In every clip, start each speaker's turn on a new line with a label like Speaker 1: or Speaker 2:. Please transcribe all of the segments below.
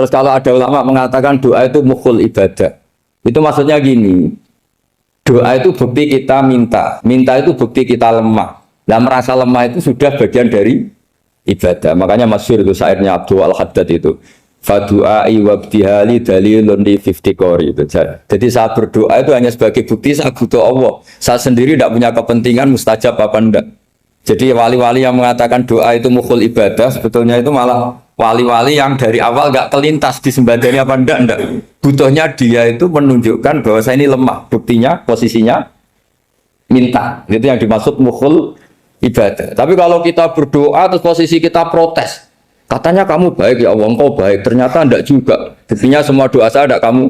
Speaker 1: Terus kalau ada ulama mengatakan doa itu mukhul ibadah, itu maksudnya gini, doa itu bukti kita minta, minta itu bukti kita lemah. Nah merasa lemah itu sudah bagian dari ibadah. Makanya masyhur itu syairnya Abdul Al-Haddad itu, fadu'ai wabtihali dalilun li fiftikori itu. Jadi saat berdoa itu hanya sebagai bukti saya butuh Allah. Saya sendiri tidak punya kepentingan mustajab apa enggak. Jadi wali-wali yang mengatakan doa itu mukhul ibadah, sebetulnya itu malah wali-wali yang dari awal nggak kelintas disembadani apa enggak. Butuhnya dia itu menunjukkan bahwa saya ini lemah. Buktinya, posisinya minta. Itu yang dimaksud mukhul ibadah. Tapi kalau kita berdoa terus posisi kita protes, katanya kamu baik ya Allah, engkau baik, ternyata enggak juga. Buktinya semua doa saya enggak kamu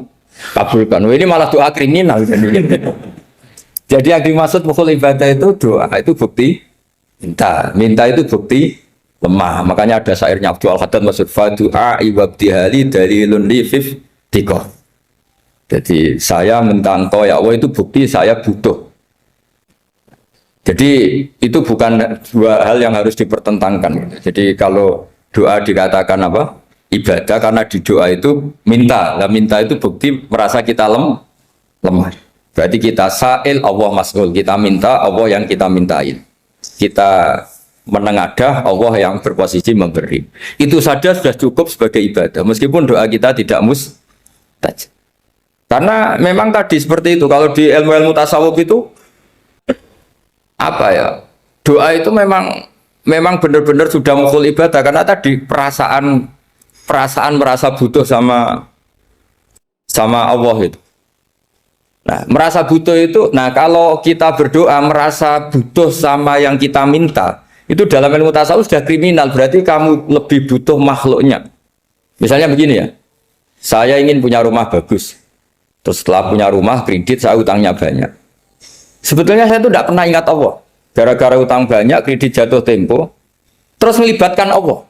Speaker 1: kabulkan. Ini malah doa kriminal. Jadi yang dimaksud mukhul ibadah itu doa itu bukti minta, minta itu bukti lemah. Makanya ada syairnya Abdul Al-Haddad maksud fadu'a ibabtihali dalilun li fiftikor. Jadi saya minta engkau ya Allah itu bukti saya butuh. Jadi itu bukan dua hal yang harus dipertentangkan. Jadi kalau doa dikatakan apa? Ibadah karena di doa itu minta. Nah minta itu bukti merasa kita lemah. Berarti kita sa'il Allah mas'ul. Kita minta Allah yang kita mintain. Kita menengadah Allah yang berposisi memberi. Itu saja sudah cukup sebagai ibadah. Meskipun doa kita tidak mustajab. Karena memang tadi seperti itu. Kalau di ilmu-ilmu tasawuf itu apa ya? Doa itu memang benar-benar sudah mukhul ibadah karena tadi perasaan merasa butuh sama Allah itu. Nah, merasa butuh itu, nah kalau kita berdoa merasa butuh sama yang kita minta, itu dalam ilmu tasawuf sudah kriminal, berarti kamu lebih butuh makhluknya. Misalnya begini ya, saya ingin punya rumah bagus, terus setelah punya rumah kredit saya utangnya banyak. Sebetulnya saya itu tidak pernah ingat Allah, gara-gara utang banyak, kredit jatuh tempo, terus melibatkan Allah.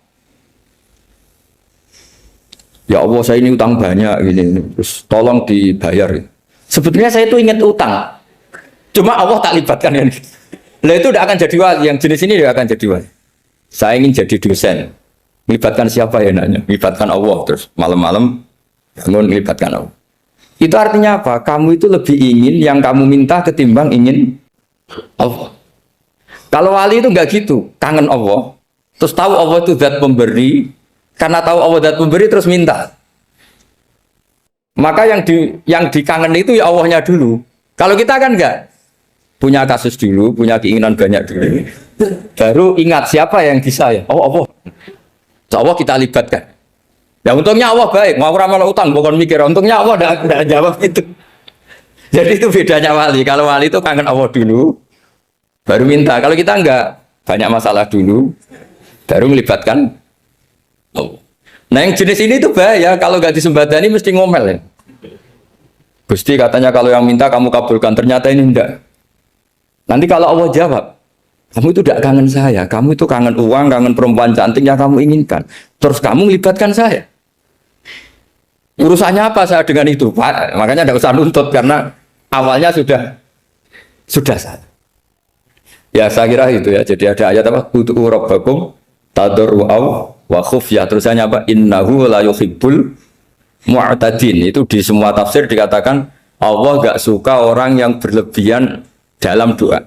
Speaker 1: Ya Allah saya ini utang banyak, ini, terus tolong dibayar. Sebetulnya saya itu ingat utang, cuma Allah tak libatkan kan. Lah itu tidak akan jadi wali, yang jenis ini tidak akan jadi wali. Saya ingin jadi dosen, melibatkan siapa ya nanya? Melibatkan Allah, terus malam-malam bangun melibatkan Allah. Itu artinya apa? Kamu itu lebih ingin yang kamu minta ketimbang ingin Allah. Kalau wali itu enggak gitu, kangen Allah, terus tahu Allah itu zat pemberi, karena tahu Allah zat pemberi terus minta. Maka yang dikangen itu ya Allahnya dulu. Kalau kita kan enggak, punya kasus dulu, punya keinginan banyak dulu, baru ingat siapa yang bisa ya. Oh Allah, Allah kita libatkan. Ya untungnya Allah baik, mau ramal utang bukan mikir. Untungnya Allah tidak jawab itu. Jadi itu bedanya wali. Kalau wali itu kangen Allah dulu, baru minta. Kalau kita enggak, banyak masalah dulu, baru melibatkan Allah. Nah yang jenis ini tuh bahaya, kalau nggak disembadani mesti ngomel ya. Gusti katanya kalau yang minta kamu kabulkan, ternyata ini enggak. Nanti kalau Allah jawab, kamu itu tidak kangen saya, kamu itu kangen uang, kangen perempuan cantik yang kamu inginkan. Terus kamu melibatkan saya. Urusannya apa saya dengan itu? Pak, makanya tidak usah nuntut karena awalnya sudah salah. Ya saya kira itu ya. Jadi ada ayat apa? Ud'u rabbakum tadarru'aw wa khufyah, terusannya apa? Innahu la yuhibbul mu'tadin. Itu di semua tafsir dikatakan Allah gak suka orang yang berlebihan dalam doa.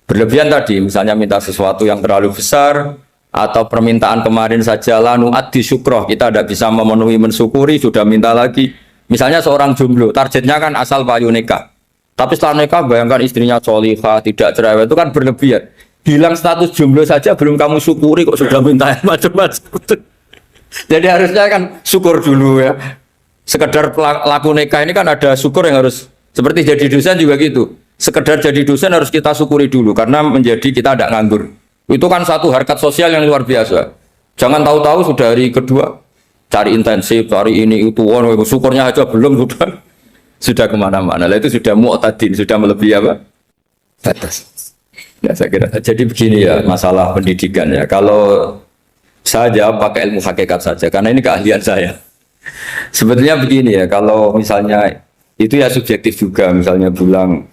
Speaker 1: Berlebihan tadi misalnya minta sesuatu yang terlalu besar, atau permintaan kemarin saja lanu addi syukroh, kita tidak bisa memenuhi mensyukuri, sudah minta lagi. Misalnya seorang jomblo, targetnya kan asal payu nikah, tapi setelah nikah bayangkan istrinya solihah, tidak cerewet, itu kan berlebihan. Hilang status jomblo saja belum kamu syukuri kok sudah minta macam-macam. Jadi harusnya kan syukur dulu ya. Sekedar laku nikah ini kan ada syukur yang harus, seperti jadi dosen juga gitu. Sekedar jadi dosen harus kita syukuri dulu karena menjadi kita tidak nganggur. Itu kan satu harkat sosial yang luar biasa. Jangan tahu-tahu sudah hari kedua cari intensif, cari ini itu, syukurnya aja belum sudah kemana-mana. Lah itu sudah mu'tadin, sudah melebihi apa? Batas. Ya saya kira. Jadi begini ya masalah pendidikan ya. Kalau saya jawab pakai ilmu hakikat saja karena ini keahlian saya. Sebetulnya begini ya, kalau misalnya itu ya subjektif juga, misalnya bilang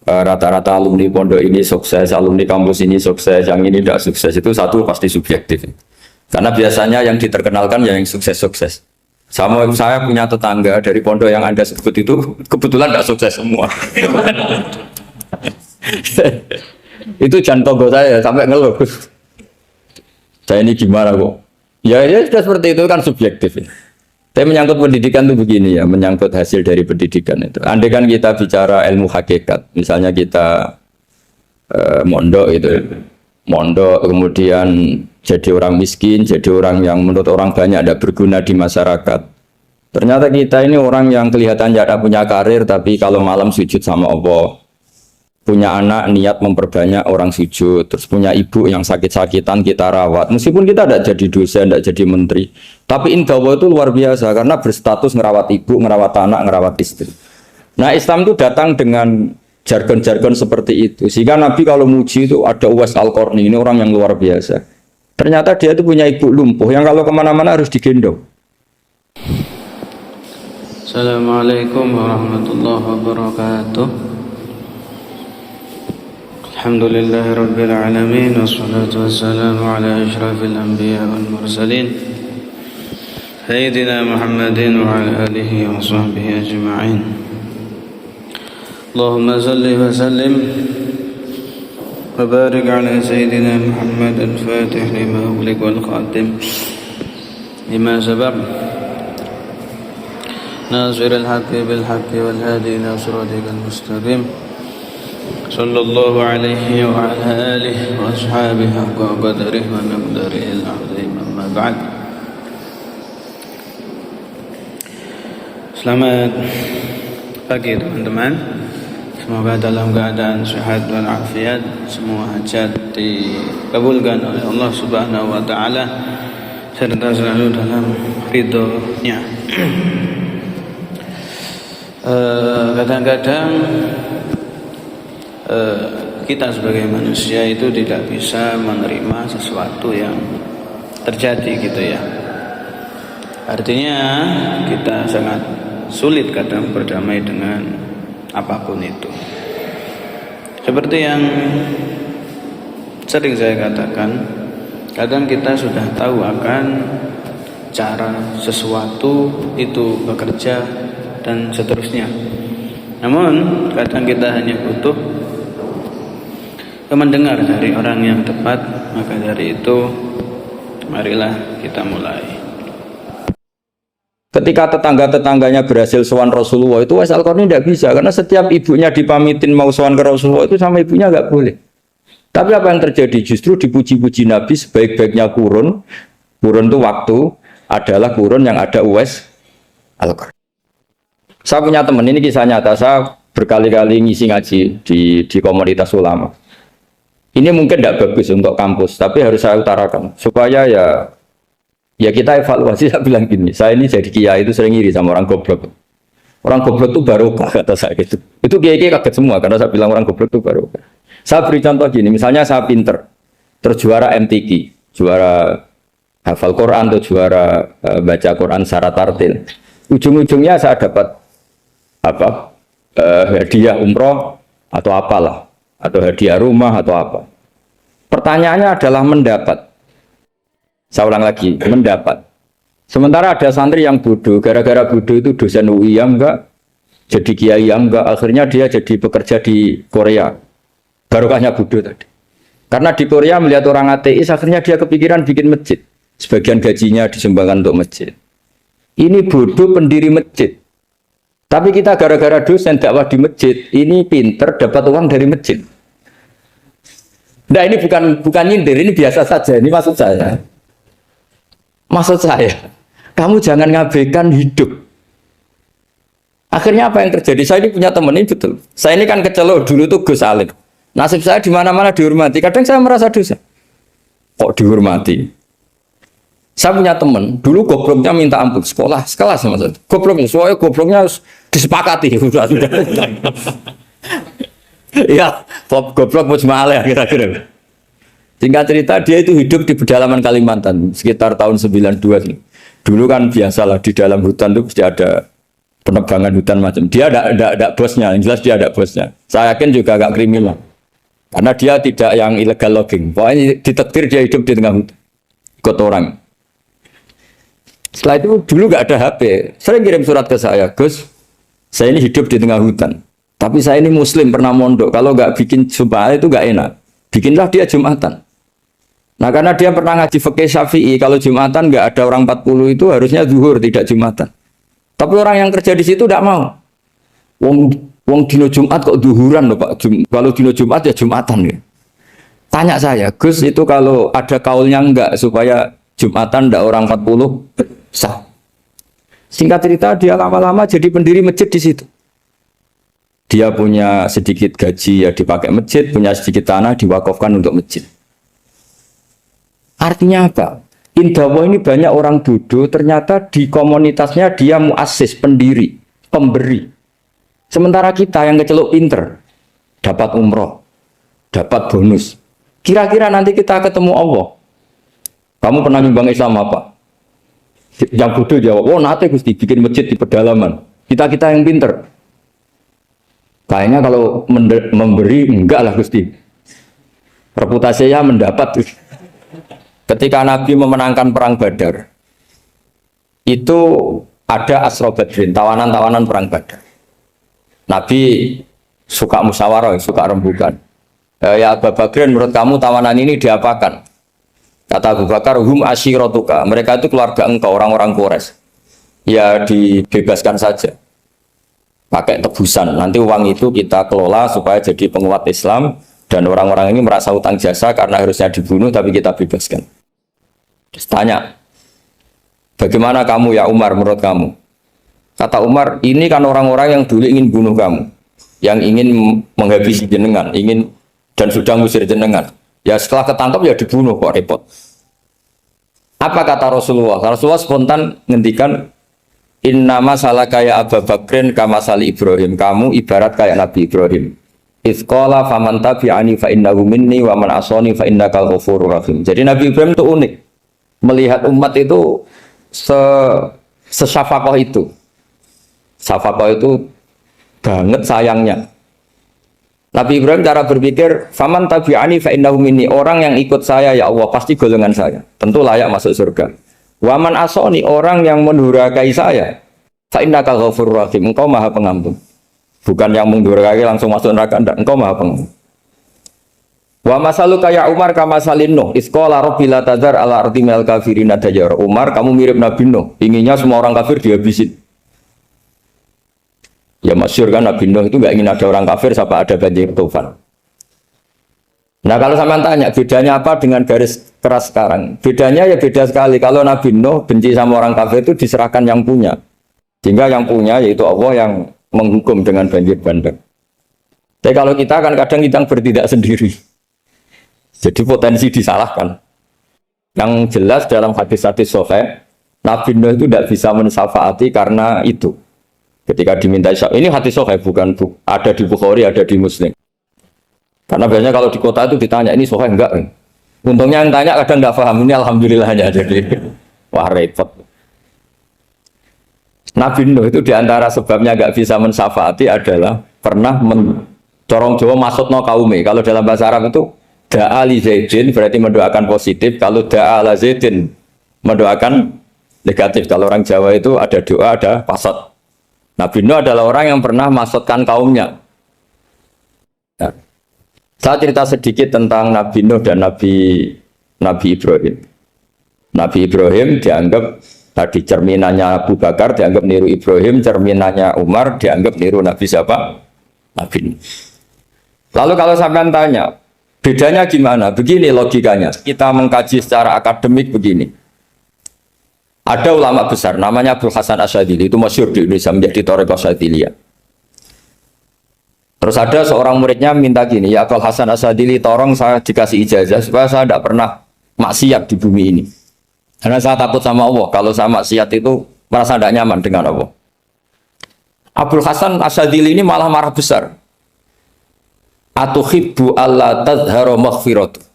Speaker 1: rata-rata alumni pondok ini sukses, alumni kampus ini sukses, yang ini tidak sukses, itu satu pasti subjektif. Karena biasanya yang diterkenalkan yang sukses-sukses. Saya punya tetangga dari pondok yang Anda sebut itu kebetulan tidak sukses semua. Itu jantung saya sampai ngeluh. Saya ini gimana kok? Ya sudah seperti itu kan subjektif. Tapi menyangkut pendidikan itu begini ya, menyangkut hasil dari pendidikan itu. Andai kan kita bicara ilmu hakikat, misalnya kita mondok itu, mondok kemudian jadi orang miskin, jadi orang yang menurut orang banyak tidak berguna di masyarakat. Ternyata kita ini orang yang kelihatannya tidak punya karir, tapi kalau malam sujud sama Allah. Punya anak niat memperbanyak orang sujud, terus punya ibu yang sakit-sakitan kita rawat. Meskipun kita tidak jadi dosen, tidak jadi menteri, tapi indah Allah itu luar biasa karena berstatus ngerawat ibu, ngerawat anak, ngerawat istri. Nah Islam itu datang dengan jargon-jargon seperti itu. Sehingga Nabi kalau muji itu ada Uwais Al-Qarni, ini orang yang luar biasa. Ternyata dia itu punya ibu lumpuh yang kalau kemana-mana harus digendong.
Speaker 2: Assalamualaikum warahmatullahi wabarakatuh. Alhamdulillahi rabbil alamin, wassalatu wassalamu ala asyrafil anbiya wal mursalin Sayyidina Muhammadin wa ala alihi wa sahbihi ajma'in. Allahumma salli wa sallim wa barik ala Sayyidina Muhammad al-Fatih lima ughliq wal khatim lima sabaq ناصر الحق بالحق والهادي إلى صراطك المستقيم صلى الله عليه وعلى آله وأصحابه حق قدره ومقداره العظيم أما بعد. Selamat pagi teman-teman. Semoga dalam keadaan sehat walafiat, semua hajat dikabulkan oleh Allah Subhanahu wa taala serta selalu dalam ridho-Nya. Kadang-kadang kita sebagai manusia itu tidak bisa menerima sesuatu yang terjadi gitu ya. Artinya kita sangat sulit kadang berdamai dengan apapun itu. Seperti yang sering saya katakan, kadang kita sudah tahu akan cara sesuatu itu bekerja dan seterusnya. Namun kadang kita hanya butuh mendengar dari orang yang tepat. Maka dari itu marilah kita mulai.
Speaker 1: Ketika tetangga-tetangganya berhasil sowan Rasulullah itu Uwais Al-Qarni tidak bisa karena setiap ibunya dipamitin mau sowan ke Rasulullah itu sama ibunya nggak boleh. Tapi apa yang terjadi? Justru dipuji-puji Nabi sebaik-baiknya kurun itu waktu adalah kurun yang ada Uwais Al-Qarni. Saya punya teman, ini kisah nyata, saya berkali-kali ngisi ngaji di komunitas ulama. Ini mungkin tidak bagus untuk kampus, tapi harus saya utarakan supaya ya kita evaluasi. Saya bilang gini, saya ini jadi kiai itu sering iri sama orang goblok. Orang goblok itu barokah kata saya gitu. Itu kiai kaget semua karena saya bilang orang goblok itu barokah. Saya beri contoh gini, misalnya saya pinter, terus juara MTQ, juara hafal Quran atau juara baca Quran secara tartil. Ujung-ujungnya saya dapat hadiah umroh atau apalah, atau hadiah rumah atau apa. Pertanyaannya adalah mendapat. Saya ulang lagi, mendapat. Sementara ada santri yang bodoh, gara-gara bodoh itu dosen UI yang enggak, jadi kiai yang enggak, akhirnya dia jadi bekerja di Korea. Barokahnya bodoh tadi. Karena di Korea melihat orang ateis, akhirnya dia kepikiran bikin masjid. Sebagian gajinya disumbangkan untuk masjid. Ini bodoh pendiri masjid. Tapi kita gara-gara dosen dakwah di masjid, ini pinter dapat uang dari masjid. Nah ini bukan nyindir, ini biasa saja. Ini maksud saya. Maksud saya, kamu jangan ngabaikan hidup. Akhirnya apa yang terjadi? Saya ini punya teman ini betul. Saya ini kan kecelok dulu tuh Gus Alim. Nasib saya di mana-mana dihormati. Kadang saya merasa dosa. Kok dihormati? Saya punya teman, dulu gobloknya minta ampun, sekolah, sekelas sama saya. Gobloknya, soalnya gobloknya harus disepakati. Sudah. Ya, goblok mujmalah ya kira-kira. Singkat cerita, dia itu hidup di pedalaman Kalimantan, sekitar tahun 92. Dulu kan biasalah, di dalam hutan itu pasti ada penebangan hutan macam. Dia ada bosnya, yang jelas dia ada bosnya. Saya yakin juga agak kriminal. Karena dia tidak yang illegal logging. Pokoknya ditakdir dia hidup di tengah hutan. Ikut orang. Setelah itu dulu nggak ada HP. Sering kirim surat ke saya, Gus, saya ini hidup di tengah hutan. Tapi saya ini Muslim pernah mondok. Kalau nggak bikin Jumat itu nggak enak. Bikinlah dia Jumatan. Nah karena dia pernah ngaji fikih Syafi'i, kalau Jumatan nggak ada orang 40 itu harusnya zuhur tidak Jumatan. Tapi orang yang kerja di situ tidak mau. Wong dino Jumat kok zuhuran loh Pak. Kalau dino Jumat ya Jumatan ya. Tanya saya, Gus itu kalau ada kaulnya enggak supaya Jumatan ndak orang 40 sah. Singkat cerita dia lama-lama jadi pendiri masjid di situ. Dia punya sedikit gaji ya dipakai masjid, punya sedikit tanah diwakafkan untuk masjid. Artinya apa? Indawa ini banyak orang duduk, ternyata di komunitasnya dia muassis, pendiri, pemberi. Sementara kita yang keceluk pinter, dapat umroh, dapat bonus. Kira-kira nanti kita ketemu Allah. Kamu pernah nyumbang Islam apa? Yang bodoh jawab, oh nanti Gusti bikin masjid di pedalaman. Kita yang pinter. Kayaknya kalau memberi, enggak lah Gusti. Reputasinya mendapat. Ketika Nabi memenangkan perang Badar, itu ada Asra Badrin, tawanan-tawanan perang Badar. Nabi suka musyawarah, suka rembukan. Ya Abu Bakrin, menurut kamu tawanan ini diapakan? Kata Abu Bakar, hum asyiratuka. Mereka itu keluarga engkau, orang-orang Quraisy. Ya dibebaskan saja. Pakai tebusan. Nanti uang itu kita kelola supaya jadi penguat Islam. Dan orang-orang ini merasa utang jasa karena harusnya dibunuh, tapi kita bebaskan. Terus tanya, bagaimana kamu ya Umar menurut kamu? Kata Umar, ini kan orang-orang yang dulu ingin bunuh kamu. Yang ingin menghabisi jenengan, ingin dan sudah ngusir jenengan. Ya setelah ketangkap ya dibunuh, kok repot. Apa kata Rasulullah? Rasulullah spontan ngendikan, innama salaka ya Abu Bakrin kama sali Ibrahim. Kamu ibarat kayak Nabi Ibrahim. Izqala faman tabi'ani fa innahu minni wa man asani fa innakal ghafurur rahim. Jadi Nabi Ibrahim itu unik. Melihat umat itu sesyafakoh itu. Syafakoh itu banget sayangnya. Nabi Ibrahim cara berpikir, faman tabi'ani fa innahu minni. Orang yang ikut saya ya Allah pasti golongan saya. Tentu layak masuk surga. Wa man asani, orang yang mendurhakai saya, fa innakal ghafurur rahim. Engkau Maha Pengampun. Bukan yang mendurhakai langsung masuk neraka, enggak. Engkau Maha Pengampun. Wa masaluka ya Umar kama salin Nuh isqala rabbila tadzar ala ardi minal kafirin dajar. Umar, kamu mirip Nabi Nuh, inginnya semua orang kafir dihabisin. Ya masyhur kan Nabi Nuh itu enggak ingin ada orang kafir sampai ada banjir tufan. Nah kalau sampean tanya bedanya apa dengan garis keras sekarang? Bedanya ya beda sekali. Kalau Nabi Nuh benci sama orang kafir itu diserahkan yang punya. Sehingga yang punya yaitu Allah yang menghukum dengan banjir bandang. Tapi kalau kita kan kadang kita bertindak sendiri. Jadi potensi disalahkan. Yang jelas dalam hadis-hadis sahih, Nabi Nuh itu tidak bisa mensyafaati karena itu. Ketika diminta syafaat, ini hadis sahih bukan ada di Bukhari, ada di Muslim. Karena biasanya kalau di kota itu ditanya ini sahih enggak? Untungnya yang tanya kadang enggak paham, ini alhamdulillahnya jadi wah repot. Nabi Nuh itu diantara sebabnya enggak bisa mensyafaati adalah pernah corong Jawa maksudno kaume. Kalau dalam bahasa Arab itu da'a li Zaidin berarti mendoakan positif, kalau da'a la Zaidin mendoakan negatif. Kalau orang Jawa itu ada doa, ada pasat. Nabi Nuh adalah orang yang pernah maksudkan kaumnya. Nah, saya cerita sedikit tentang Nabi Nuh dan Nabi Ibrahim. Nabi Ibrahim dianggap tadi cerminannya Abu Bakar, dianggap niru Ibrahim, cerminannya Umar, dianggap niru Nabi siapa? Nabi Nuh. Lalu kalau sampean tanya, bedanya gimana? Begini logikanya. Kita mengkaji secara akademik begini. Ada ulama besar, namanya Abdul Hasan Asyadzili, itu masyhur di Indonesia menjadi Thariqah Asyadziliyah. Terus ada seorang muridnya minta gini, ya Abdul Hasan Asyadzili, tolong saya dikasih ijazah supaya saya tidak pernah maksiat di bumi ini. Karena saya takut sama Allah, kalau saya maksiat itu merasa tidak nyaman dengan Allah. Abdul Hasan Asyadzili ini malah marah besar. Atuhibbu alla tadhharu maghfiratu.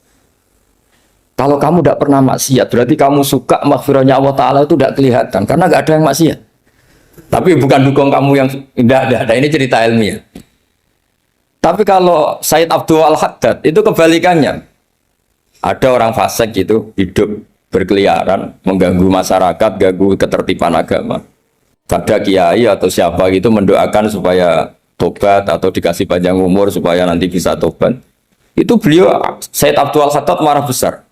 Speaker 1: Kalau kamu tidak pernah maksiat, berarti kamu suka maghfirahnya Allah Ta'ala itu tidak kelihatan, karena nggak ada yang maksiat. Tapi bukan dukung kamu yang tidak ada, ini cerita ilmiah. Tapi kalau Said Abdul Al-Haddad itu kebalikannya. Ada orang fasik gitu, hidup berkeliaran, mengganggu masyarakat, ganggu ketertiban agama. Ada kiai atau siapa gitu mendoakan supaya tobat atau dikasih panjang umur supaya nanti bisa tobat. Itu beliau Said Abdul Khattab marah besar.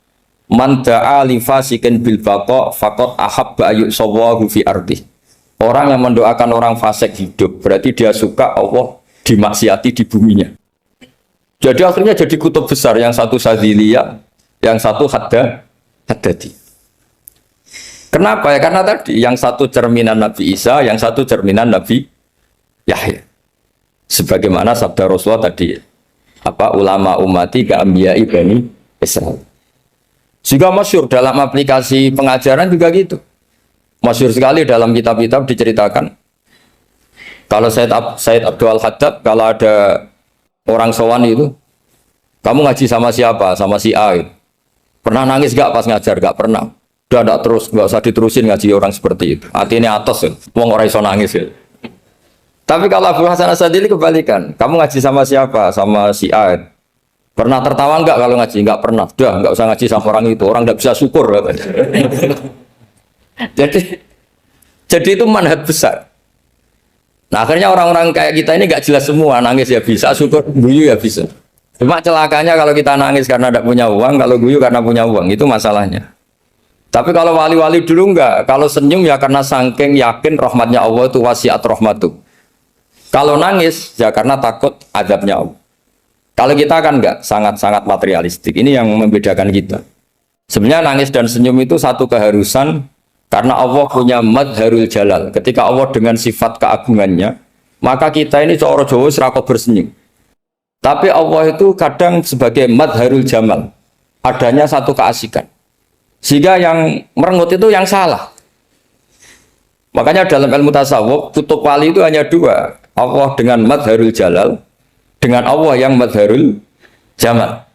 Speaker 1: Man da'a li fasikin bil baqa faqad ahabba ayyusawahu fi ardi. Orang yang mendoakan orang fasik hidup berarti dia suka Allah dimaksiati di buminya. Jadi akhirnya jadi kutub besar, yang satu Sadziliyah, yang satu Haddadi. Kenapa ya? Karena tadi yang satu cerminan Nabi Isa, yang satu cerminan Nabi Yahya. Sebagaimana sabda Rasulullah tadi, apa ulama ummati ka'ambiyai bani Israil. Jika masyhur dalam aplikasi pengajaran juga gitu. Masyhur sekali dalam kitab-kitab diceritakan. Kalau Said Abdul Khattab, kalau ada orang sowan itu, kamu ngaji sama siapa? Sama si A. Gitu. Pernah nangis gak pas ngajar? Gak pernah. Udah gak terus, gak usah diterusin ngaji orang seperti itu. Hatinya atas, ya. Wong ora iso nangis. Ya. Tapi kalau Abu Hasan As-Sadili kebalikan. Kamu ngaji sama siapa? Sama si A. Pernah tertawa enggak kalau ngaji? Enggak pernah. Udah, enggak usah ngaji sama orang itu. Orang enggak bisa syukur. jadi itu manhaj besar. Nah, akhirnya orang-orang kayak kita ini enggak jelas semua. Nangis ya bisa, syukur, guyu ya bisa. Cuma celakanya kalau kita nangis karena tidak punya uang, kalau guyu karena punya uang, itu masalahnya. Tapi kalau wali-wali dulu enggak. Kalau senyum ya karena saking yakin rahmatnya Allah itu wasiat rahmatu. Kalau nangis ya karena takut azabnya Allah. Kalau kita kan enggak, sangat-sangat materialistik. Ini yang membedakan kita. Sebenarnya nangis dan senyum itu satu keharusan karena Allah punya madharul jalal. Ketika Allah dengan sifat keagungannya, maka kita ini seorang Jawa serakot bersenyum. Tapi Allah itu kadang sebagai madharul jamal. Adanya satu keasikan. Sehingga yang merengut itu yang salah. Makanya dalam ilmu tasawuf, kutub wali itu hanya dua. Allah dengan madharul jalal, dengan Allah yang madharul jamal.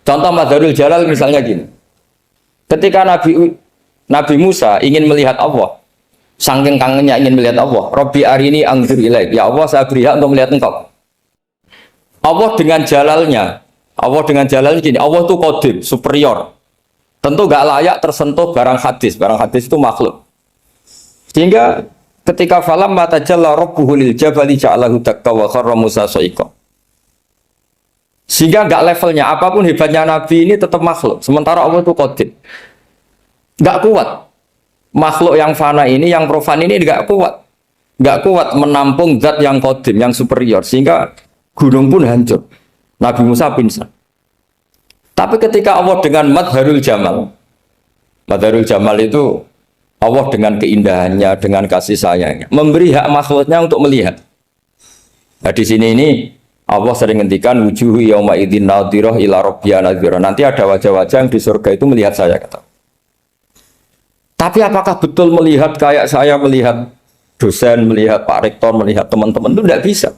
Speaker 1: Contoh madharul jalal misalnya gini. Ketika Nabi Musa ingin melihat Allah, saking kangennya ingin melihat Allah, Rabbi arini anzur ilaik, ya Allah saya beri hak untuk melihat engkau. Allah dengan jalalnya gini, Allah itu qadim, superior. Tentu gak layak tersentuh barang hadis itu makhluk. Sehingga ketika falam matajalla rabbuhu lil jabali ja'alahu dakka wa kharra Musa sa'iqa. Sehingga enggak levelnya, apapun hebatnya Nabi ini tetap makhluk. Sementara Allah itu qadim. Enggak kuat. Makhluk yang fana ini, yang profan ini enggak kuat. Enggak kuat menampung zat yang qadim, yang superior. Sehingga gunung pun hancur. Nabi Musa pingsan. Tapi ketika Allah dengan madharul jamal itu Allah dengan keindahannya, dengan kasih sayangnya, memberi hak makhluknya untuk melihat. Nah di sini ini Allah sering ngendikan wujuhu yauma idzin nadhirah ila rabbiha nadhirah. Nanti ada wajah-wajah yang di surga itu melihat saya, kata. Tapi apakah betul melihat kayak saya melihat dosen, melihat Pak Rektor, melihat teman-teman itu tidak bisa.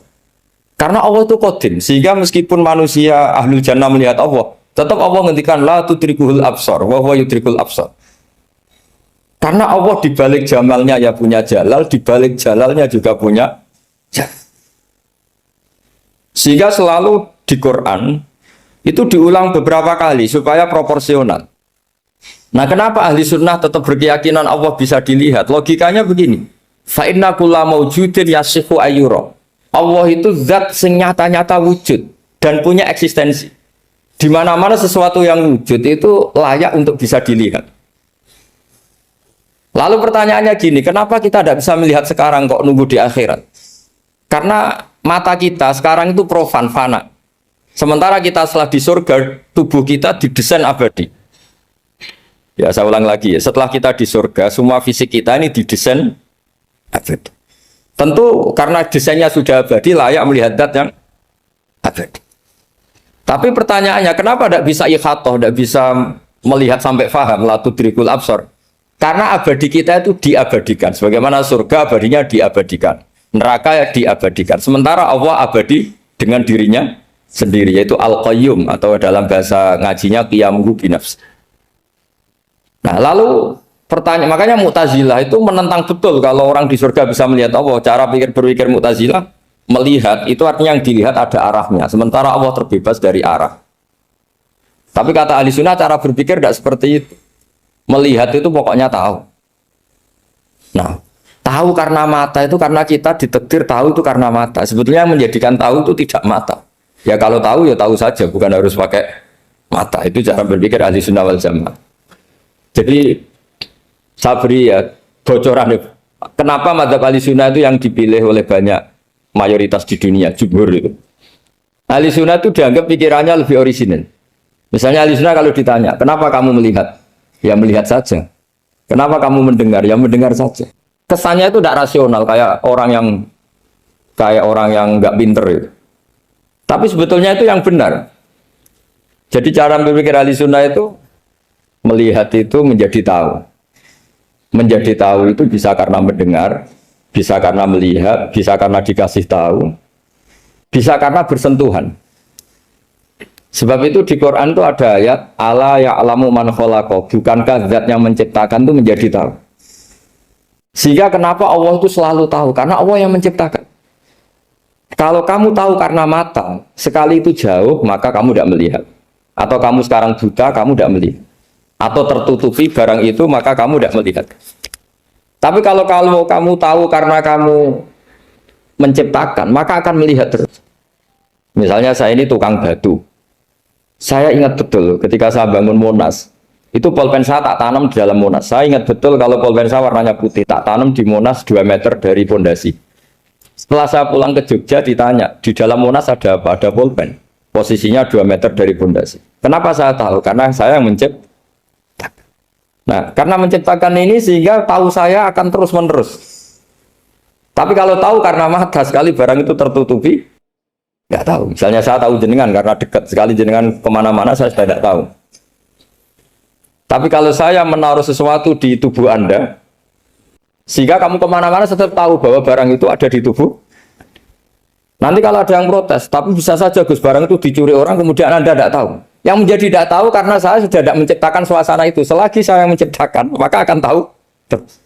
Speaker 1: Karena Allah itu qadim, sehingga meskipun manusia ahlul jannah melihat Allah, tetap Allah ngendikan la tudrikuhul absar wa huwa yudrikul absar. Karena Allah di balik jamalnya ya punya jalal, di balik jalalnya juga punya jalal. Sehingga selalu di Quran itu diulang beberapa kali supaya proporsional. Nah, kenapa ahli sunnah tetap berkeyakinan Allah bisa dilihat? Logikanya begini. Fa inna kulla maujudin yasihu ayyura. Allah itu zat sing nyata-nyata wujud dan punya eksistensi. Di mana-mana sesuatu yang wujud itu layak untuk bisa dilihat. Lalu pertanyaannya gini, kenapa kita tidak bisa melihat sekarang kok nunggu di akhirat? Karena mata kita sekarang itu profan, fana. Sementara kita setelah di surga, tubuh kita didesain abadi. Ya saya ulang lagi ya, setelah kita di surga, semua fisik kita ini didesain abadi. Tentu karena desainnya sudah abadi, layak melihat zat yang abadi. Tapi pertanyaannya, kenapa tidak bisa ikhatoh, tidak bisa melihat sampai faham, la tudrikul absar? Karena abadi kita itu diabadikan. Sebagaimana surga abadinya diabadikan. Neraka ya diabadikan. Sementara Allah abadi dengan dirinya sendiri. Yaitu Al-Qayyum. Atau dalam bahasa ngajinya Qiyamuhu binafs. Nah lalu pertanyaan. Makanya Mu'tazilah itu menentang betul. Kalau orang di surga bisa melihat Allah. Cara berpikir Mu'tazilah. Melihat itu artinya yang dilihat ada arahnya. Sementara Allah terbebas dari arah. Tapi kata ahli sunnah cara berpikir tidak seperti itu. Melihat itu pokoknya tahu. Nah, tahu karena mata itu karena kita ditakdir tahu itu karena mata. Sebetulnya yang menjadikan tahu itu tidak mata. Ya kalau tahu ya tahu saja, bukan harus pakai mata. Itu cara berpikir ahli sunnah wal jamaah. Jadi sabri ya bocoran. Kenapa madzhab ahli sunnah itu yang dipilih oleh banyak mayoritas di dunia, jumhur itu. Ahli sunnah itu dianggap pikirannya lebih orisinal. Misalnya ahli sunnah kalau ditanya, kenapa kamu melihat? Ya melihat saja. Kenapa kamu mendengar? Ya mendengar saja. Kesannya itu tidak rasional, kayak orang yang nggak pinter itu. Tapi sebetulnya itu yang benar. Jadi cara berpikir ahli sunnah itu melihat itu menjadi tahu. Menjadi tahu itu bisa karena mendengar, bisa karena melihat, bisa karena dikasih tahu, bisa karena bersentuhan. Sebab itu di Quran itu ada ayat ala ya'lamu man khalaqa, bukankah zat yang menciptakan itu menjadi tahu. Sehingga kenapa Allah itu selalu tahu? Karena Allah yang menciptakan. Kalau kamu tahu karena mata, sekali itu jauh, maka kamu tidak melihat. Atau kamu sekarang buta, kamu tidak melihat. Atau tertutupi barang itu, maka kamu tidak melihat. Tapi kalau kamu tahu karena kamu menciptakan, maka akan melihat terus. Misalnya saya ini tukang batu. Saya ingat betul ketika saya bangun Monas, itu pulpen saya tak tanam di dalam Monas. Saya ingat betul kalau pulpen saya warnanya putih, tak tanam di Monas 2 meter dari pondasi. Setelah saya pulang ke Jogja ditanya, di dalam Monas ada apa? Ada pulpen. Posisinya 2 meter dari pondasi. Kenapa saya tahu? Karena saya yang menciptakan. Nah, karena menciptakan ini sehingga tahu saya akan terus-menerus. Tapi kalau tahu karena mata, sekali barang itu tertutupi, nggak tahu. Misalnya saya tahu jenengan karena dekat sekali jenengan kemana-mana saya sudah tidak tahu. Tapi kalau saya menaruh sesuatu di tubuh Anda, sehingga kamu kemana-mana tetap tahu bahwa barang itu ada di tubuh. Nanti kalau ada yang protes, tapi bisa saja Gus barang itu dicuri orang kemudian Anda tidak tahu. Yang menjadi tidak tahu karena saya sudah tidak menciptakan suasana itu. Selagi saya yang menciptakan, maka akan tahu terus.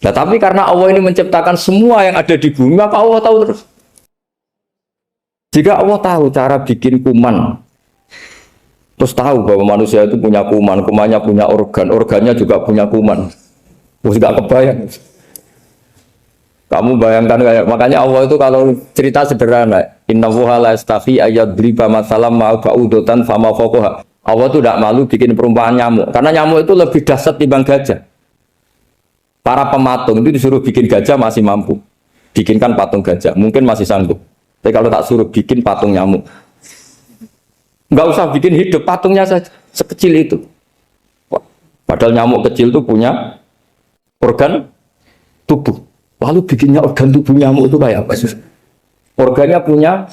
Speaker 1: Nah, tapi karena Allah ini menciptakan semua yang ada di bumi, maka Allah tahu terus. Jika Allah tahu cara bikin kuman, terus tahu bahwa manusia itu punya kuman, kumannya punya organ, organnya juga punya kuman. Terus gak kebayang. Kamu bayangkan kayak, makanya Allah itu kalau cerita sederhana, innallaha la yastahi ayyadriba mathalam ma ba'udatan fama fawqaha. Allah itu tidak malu bikin perumpamaan nyamuk, karena nyamuk itu lebih dahsyat dibanding gajah. Para pematung itu disuruh bikin gajah masih mampu. Bikinkan patung gajah, mungkin masih sanggup. Tapi kalau tak suruh bikin patung nyamuk, nggak usah bikin hidup, patungnya saja sekecil itu. Padahal nyamuk kecil itu punya organ tubuh. Lalu bikinnya organ tubuh nyamuk itu kayak apa? Organnya punya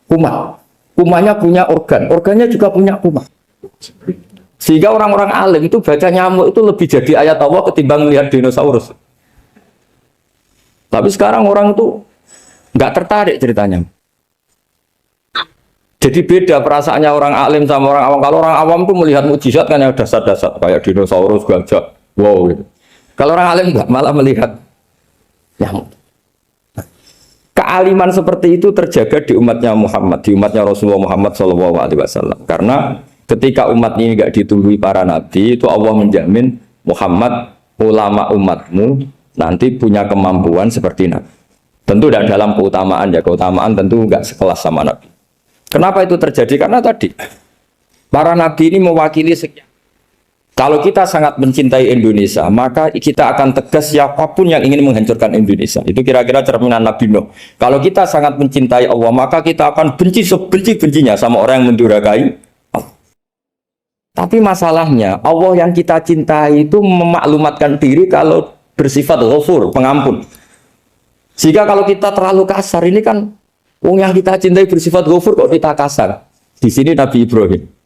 Speaker 1: kuman, kumannya punya organ, organnya juga punya kuman. Sehingga orang-orang alim itu baca nyamuk itu lebih jadi ayat Allah ketimbang melihat dinosaurus. Tapi sekarang orang itu nggak tertarik ceritanya. Jadi beda perasaannya orang alim sama orang awam. Kalau orang awam tuh melihat mukjizat kan yang dasar-dasar kayak dinosaurus, gajah, wow gitu. Kalau orang alim nggak, malah melihat nyamuk. Kealiman seperti itu terjaga di umatnya Muhammad, di umatnya Rasulullah Muhammad SAW. Karena ketika umat ini nggak ditumbuhi para nabi, itu Allah menjamin Muhammad, ulama umatmu nanti punya kemampuan seperti nabi. Tentu tidak dalam keutamaan ya, keutamaan tentu nggak sekelas sama nabi. Kenapa itu terjadi? Karena tadi para nabi ini mewakili sekian. Kalau kita sangat mencintai Indonesia, maka kita akan tegas siapapun yang ingin menghancurkan Indonesia. Itu kira-kira cerminan Nabi Nuh. Kalau kita sangat mencintai Allah, maka kita akan benci sebenci-bencinya sama orang yang mendurhakai Allah. Tapi masalahnya, Allah yang kita cintai itu memaklumatkan diri kalau bersifat ghafur, pengampun. Sehingga kalau kita terlalu kasar, ini kan yang kita cintai bersifat ghafur kok kita kasar. Di sini Nabi Ibrahim.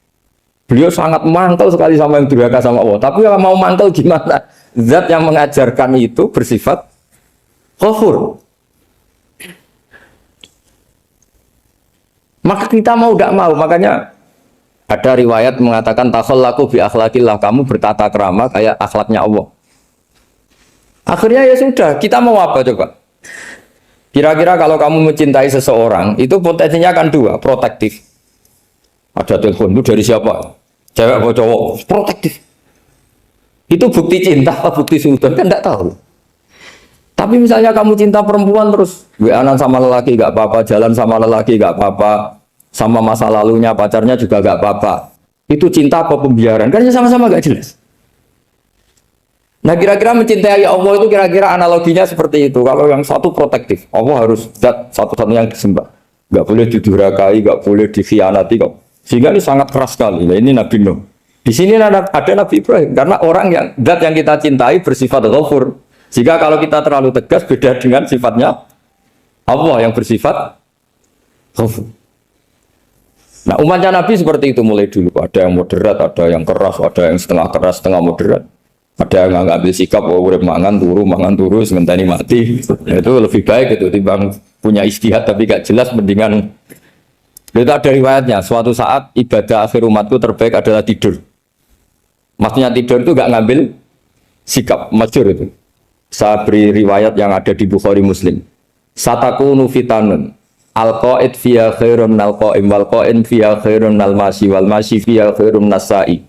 Speaker 1: Beliau sangat mantau sekali sama yang durhaka sama Allah. Tapi yang mau mantau gimana? Zat yang mengajarkan itu bersifat ghafur. Maka kita mau tidak mau. Makanya ada riwayat mengatakan takhallaku bi akhlaqillah, kamu bertata krama kayak akhlaknya Allah. Akhirnya ya sudah, kita mau apa coba? Kira-kira kalau kamu mencintai seseorang, itu potensinya akan dua, protektif. Ada telepon itu dari siapa? Cewek atau cowok? Protektif. Itu bukti cinta apa bukti suudon kan tidak tahu. Tapi misalnya kamu cinta perempuan terus WA-an sama lelaki gak apa-apa, jalan sama lelaki gak apa-apa, sama masa lalunya pacarnya juga gak apa-apa. Itu cinta apa pembiaran? Kan sama-sama gak jelas. Nah kira-kira mencintai Allah itu kira-kira analoginya seperti itu. Kalau yang satu protektif, Allah harus zat satu-satunya yang disembah. Gak boleh didurhakai, gak boleh dikhianati kok. Sehingga ini sangat keras sekali. Nah, ini Nabi Nuh. Di sini ada Nabi Ibrahim karena orang yang zat yang kita cintai bersifat ghafur. Jika kalau kita terlalu tegas beda dengan sifatnya Allah yang bersifat ghafur. Nah umatnya Nabi seperti itu mulai dulu. Ada yang moderat, ada yang keras, ada yang setengah keras, setengah moderat. Ada yang nggak ambil sikap, urip mangan turu, sementara mati. Itu lebih baik itu timbang punya istihad tapi gak jelas mendingan. Itu ada riwayatnya. Suatu saat ibadah akhir umatku terbaik adalah tidur. Maksudnya tidur itu gak ngambil sikap, masyhur itu. Saya beri riwayat yang ada di Bukhari Muslim. Satakunu fitanun al-qa'id fiya khairun al-qa'im wal-qa'in fiya khairun al-masi wal-masi fiya khairun nasai.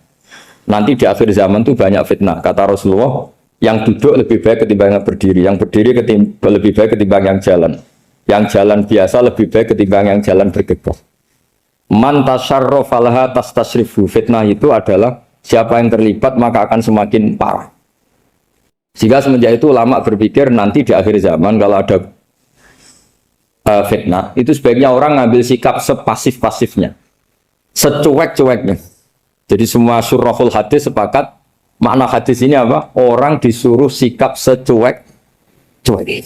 Speaker 1: Nanti di akhir zaman itu banyak fitnah. Kata Rasulullah, yang duduk lebih baik ketimbang yang berdiri. Yang berdiri lebih baik ketimbang yang jalan. Yang jalan biasa lebih baik ketimbang yang jalan bergegas. Man tasyarrafa laha tastasrifu. Fitnah itu adalah siapa yang terlibat maka akan semakin parah. Sehingga semenjak itu ulama berpikir nanti di akhir zaman kalau ada fitnah, itu sebaiknya orang ngambil sikap sepasif-pasifnya, secuek-cueknya. Jadi semua syurahul hadis sepakat makna hadis ini apa? Orang disuruh sikap secuek-cuek.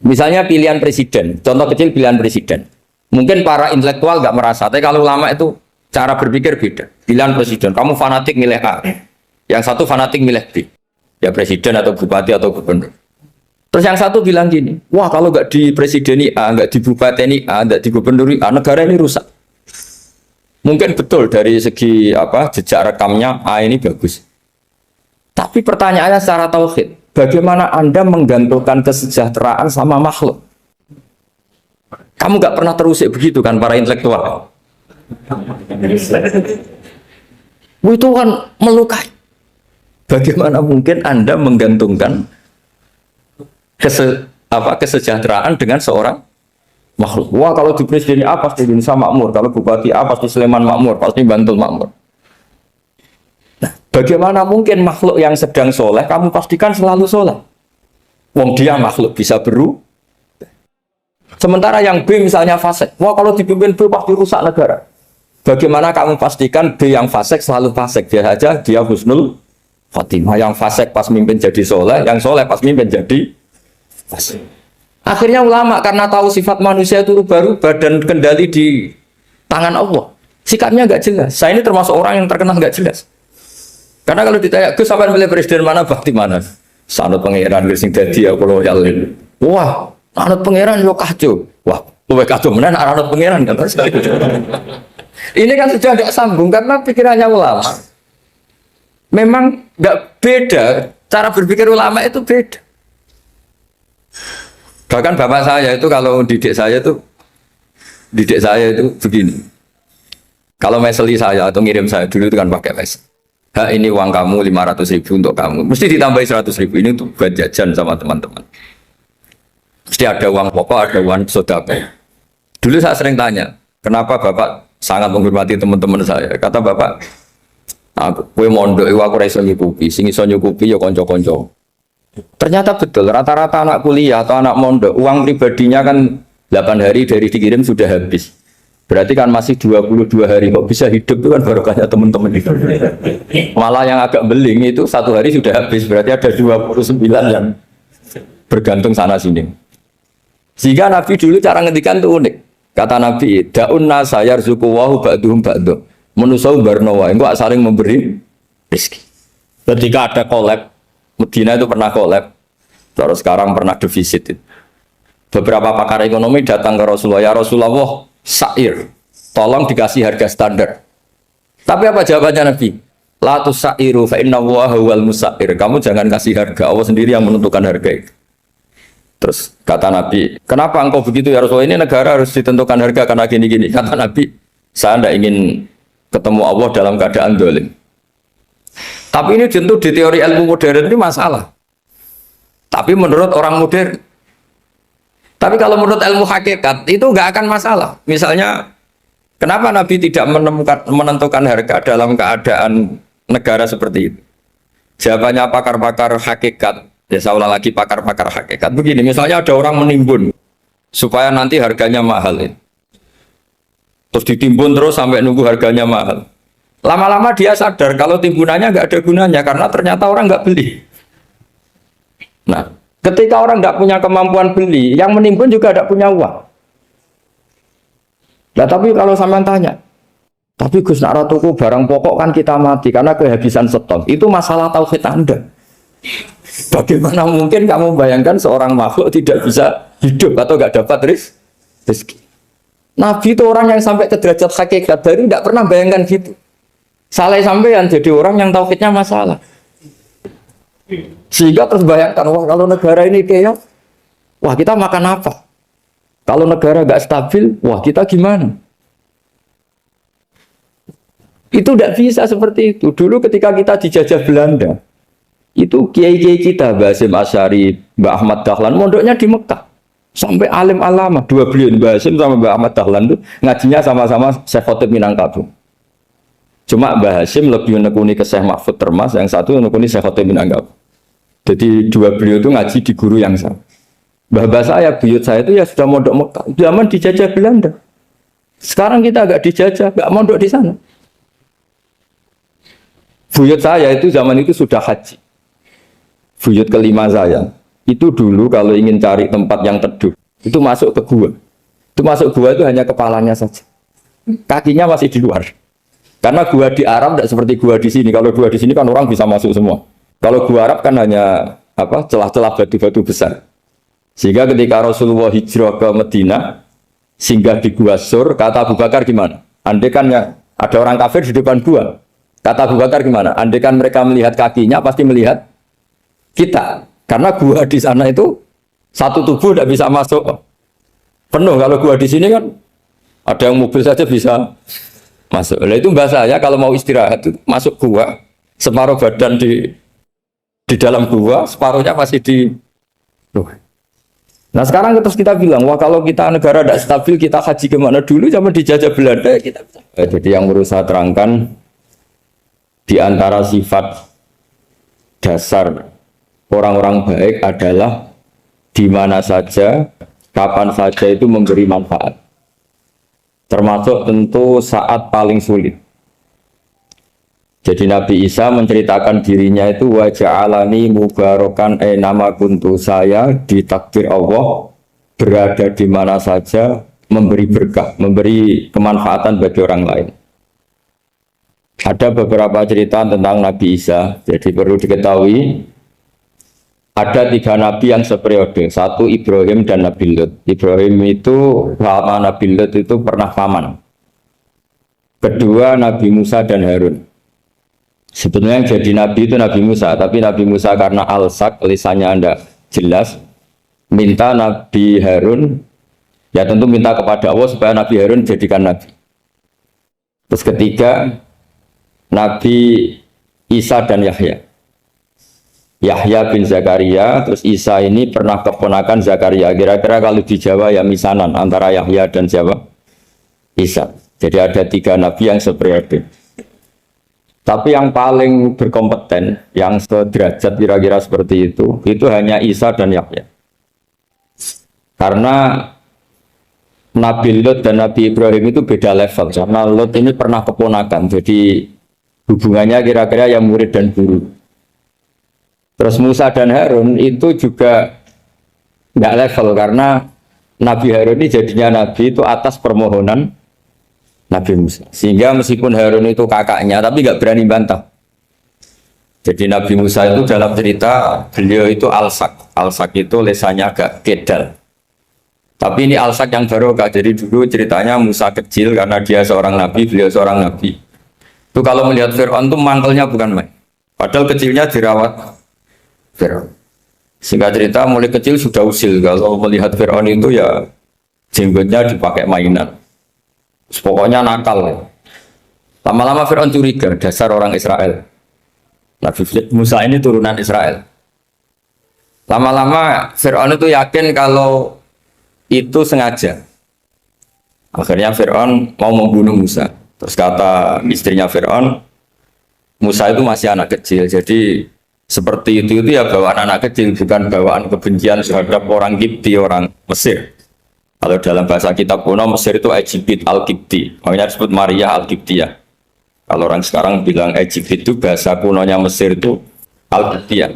Speaker 1: Misalnya pilihan presiden, contoh kecil pilihan presiden. Mungkin para intelektual nggak merasa, tapi kalau ulama itu cara berpikir beda. Pilihan presiden, kamu fanatik milih A, yang satu fanatik milih B. Ya presiden atau bupati atau gubernur. Terus yang satu bilang gini, wah kalau nggak di presideni A, nggak di bupati A, nggak di gubernur A, negara ini rusak. Mungkin betul dari segi apa jejak rekamnya A ini bagus. Tapi pertanyaannya secara tauhid, bagaimana Anda menggantungkan kesejahteraan sama makhluk? Kamu nggak pernah terusik begitu kan para intelektual? Itu kan melukai. Bagaimana mungkin Anda menggantungkan kesejahteraan dengan seorang makhluk? Wah kalau di presiden A pasti Indonesia makmur, kalau bupati A pasti Sleman makmur, pasti Bantul makmur. Nah, bagaimana mungkin makhluk yang sedang soleh kamu pastikan selalu soleh? Wong dia makhluk bisa berubah. Sementara yang B misalnya fasik, wah kalau dipimpin B pasti rusak negara. Bagaimana kamu pastikan B yang fasik selalu fasik? Dia saja dia husnul khotimah, yang fasik pas mimpin jadi soleh, yang soleh pas mimpin jadi fasik. Akhirnya ulama karena tahu sifat manusia itu rubah-rubah dan kendali di tangan Allah, sikapnya nggak jelas. Saya ini termasuk orang yang terkenal nggak jelas. Karena kalau ditanya, Gus sampai pilih presiden mana, bakti mana? Sanut pangeran sing dadi aku loyal. Wah, anut pangeran yo kacau. Wah, luwih kacau menan anut pangeran kan. Ini kan sudah tidak sambung karena pikirannya ulama. Memang nggak beda, cara berpikir ulama itu beda. Bahkan bapak saya itu kalau didik saya itu begini. Kalau meseli saya atau ngirim saya dulu itu kan pakai mesel. Ini uang kamu 500.000 untuk kamu. Mesti ditambahi 100.000 ini untuk buat jajan sama teman-teman. Mesti ada uang pokok, ada uang sodako. Dulu saya sering tanya, kenapa bapak sangat menghormati teman-teman saya? Kata bapak, kowe mondok aku ora iso nyukupi, sing iso nyukupi ya kanca-kanca. Ternyata betul, rata-rata anak kuliah atau anak mondok, uang pribadinya kan 8 hari dari dikirim sudah habis. Berarti kan masih 22 hari kok bisa hidup itu kan barokahnya teman-teman itu. Malah yang agak beling itu 1 hari sudah habis, berarti ada 29 yang bergantung sana sini. Sehingga Nabi dulu cara ngendikan itu unik. Kata Nabi, da'un nasa yarzuqu wahu ba'duhum ba'du. Menusau barnawa, engko saling memberi rezeki. Ketika ada collab, Medina itu pernah collab, terus sekarang pernah defisit. Beberapa pakar ekonomi datang ke Rasulullah, ya Rasulullah, sa'ir, tolong dikasih harga standar. Tapi apa jawabannya Nabi? La tusairu fa inna Allaha huwal musair. Kamu jangan kasih harga, Allah sendiri yang menentukan harga itu. Terus kata Nabi, kenapa engkau begitu ya Rasulullah? Ini negara harus ditentukan harga karena gini-gini. Kata Nabi, saya tidak ingin ketemu Allah dalam keadaan dolim. Tapi ini tentu di teori ilmu modern ini masalah. Tapi menurut orang modern. Tapi kalau menurut ilmu hakikat itu nggak akan masalah. Misalnya, kenapa Nabi tidak menentukan harga dalam keadaan negara seperti itu? Jawabannya pakar-pakar hakikat. Ya saya ulang lagi pakar-pakar hakikat. Begini, misalnya ada orang menimbun supaya nanti harganya mahal. Terus ditimbun terus sampai nunggu harganya mahal. Lama-lama dia sadar kalau timbunannya nggak ada gunanya karena ternyata orang nggak beli. Nah, ketika orang nggak punya kemampuan beli, yang menimbun juga nggak punya uang. Nah, tapi kalau sampean tanya, tapi Gus nak tuku barang pokok kan kita mati karena kehabisan stok. Itu masalah tauhid Anda. Bagaimana mungkin kamu bayangkan seorang makhluk tidak bisa hidup atau nggak dapat rezeki? Nabi itu orang yang sampai ke derajat hakikat dari tidak pernah bayangkan gitu. Salah sampean jadi orang yang tauhidnya masalah. Sehingga terus bayangkan, wah kalau negara ini kayak, wah kita makan apa? Kalau negara nggak stabil, wah kita gimana? Itu tidak bisa seperti itu. Dulu ketika kita dijajah Belanda, itu kiai-kiai kita, Mbah Hasyim Asy'ari, Mbah Ahmad Dahlan, mondoknya di Mekah. Sampai alim alama, dua beliau, Mbah Hasyim sama Mbah Ahmad Dahlan itu ngajinya sama-sama Syekh Khotib Minangkabau. Cuma Mbah Hasyim lebih menekuni ke Syekh Mahfud Termas, yang satu menekuni Syekh Khotib Minangkabau. Jadi dua beliau itu ngaji di guru yang sama. Mbah saya, buyut saya itu ya sudah mondok Mekah. Zaman dijajah Belanda. Sekarang kita agak dijajah, agak mondok di sana. Buyut saya itu zaman itu sudah haji. Buyut kelima saya. Itu dulu kalau ingin cari tempat yang teduh, itu masuk ke gua. Itu masuk gua itu hanya kepalanya saja. Kakinya masih di luar. Karena gua di Arab tidak seperti gua di sini. Kalau gua di sini kan orang bisa masuk semua. Kalau gua Arab kan hanya celah-celah batu-batu besar. Sehingga ketika Rasulullah hijrah ke Madinah, singgah di Gua Sur, kata Abu Bakar gimana? Andai kan ada orang kafir di depan gua, kata Abu Bakar gimana? Andai kan mereka melihat kakinya, pasti melihat kita. Karena gua di sana itu satu tubuh tidak bisa masuk penuh. Kalau gua di sini kan ada yang mobil saja bisa masuk. Nah, itu bahasanya kalau mau istirahat itu masuk gua, separuh badan di dalam gua, separuhnya masih di luar. Nah sekarang terus kita bilang, wah kalau kita negara tidak stabil, kita haji kemana dulu? Zaman dijajah Belanda kita. Jadi yang perlu saya terangkan, di antara sifat dasar orang-orang baik adalah di mana saja, kapan saja itu memberi manfaat. Termasuk tentu saat paling sulit. Jadi Nabi Isa menceritakan dirinya itu wa ja'alani mubarakan nama kuntu, saya ditakdir Allah berada di mana saja memberi berkah, memberi kemanfaatan bagi orang lain. Ada beberapa cerita tentang Nabi Isa. Jadi perlu diketahui ada 3 nabi yang seperiode. Satu Ibrahim dan Nabi Lut. Ibrahim itu sama Nabi Lut itu pernah paman. Kedua Nabi Musa dan Harun. Sebetulnya yang jadi nabi itu Nabi Musa, tapi Nabi Musa karena alsak, lisannya Anda jelas, minta Nabi Harun, ya tentu minta kepada Allah supaya Nabi Harun jadikan nabi. Terus ketiga, Nabi Isa dan Yahya. Yahya bin Zakaria, terus Isa ini pernah keponakan Zakaria. Kira-kira kalau di Jawa ya misanan antara Yahya dan siapa? Isa. Jadi ada 3 nabi yang seperiode. Tapi yang paling berkompeten, yang sederajat kira-kira seperti itu hanya Isa dan Yahya. Karena Nabi Lut dan Nabi Ibrahim itu beda level. Karena Lut ini pernah keponakan, jadi hubungannya kira-kira yang murid dan guru. Terus Musa dan Harun itu juga nggak level, karena Nabi Harun ini jadinya Nabi itu atas permohonan Nabi Musa. Sehingga meskipun Harun itu kakaknya, tapi nggak berani bantah. Jadi Nabi Musa itu dalam cerita, beliau itu alsak. Alsak itu lesannya agak kedal. Tapi ini alsak yang barokah. Jadi dulu ceritanya Musa kecil, karena dia seorang Nabi, beliau seorang Nabi. Itu kalau melihat Fir'aun itu mangkelnya bukan main. Padahal kecilnya dirawat Fir'aun. Singkat cerita mulai kecil sudah usil. Kalau melihat Fir'aun itu ya jenggotnya dipakai mainan. Pokoknya nakal. Lama-lama Fir'aun curiga, dasar orang Israel. Nabi Musa ini turunan Israel. Lama-lama Fir'aun itu yakin kalau itu sengaja. Akhirnya Fir'aun mau membunuh Musa. Terus kata istrinya Fir'aun, Musa itu masih anak kecil, jadi seperti itu ya bawaan anak kecil, bukan bawaan kebencian terhadap orang Kipti, orang Mesir. Kalau dalam bahasa kitab kuno Mesir itu Egypt al-Kipti, makanya disebut Maria al-Kiptiyah. Kalau orang sekarang bilang Egypt itu bahasa kunonya Mesir itu al-Kiptiyah.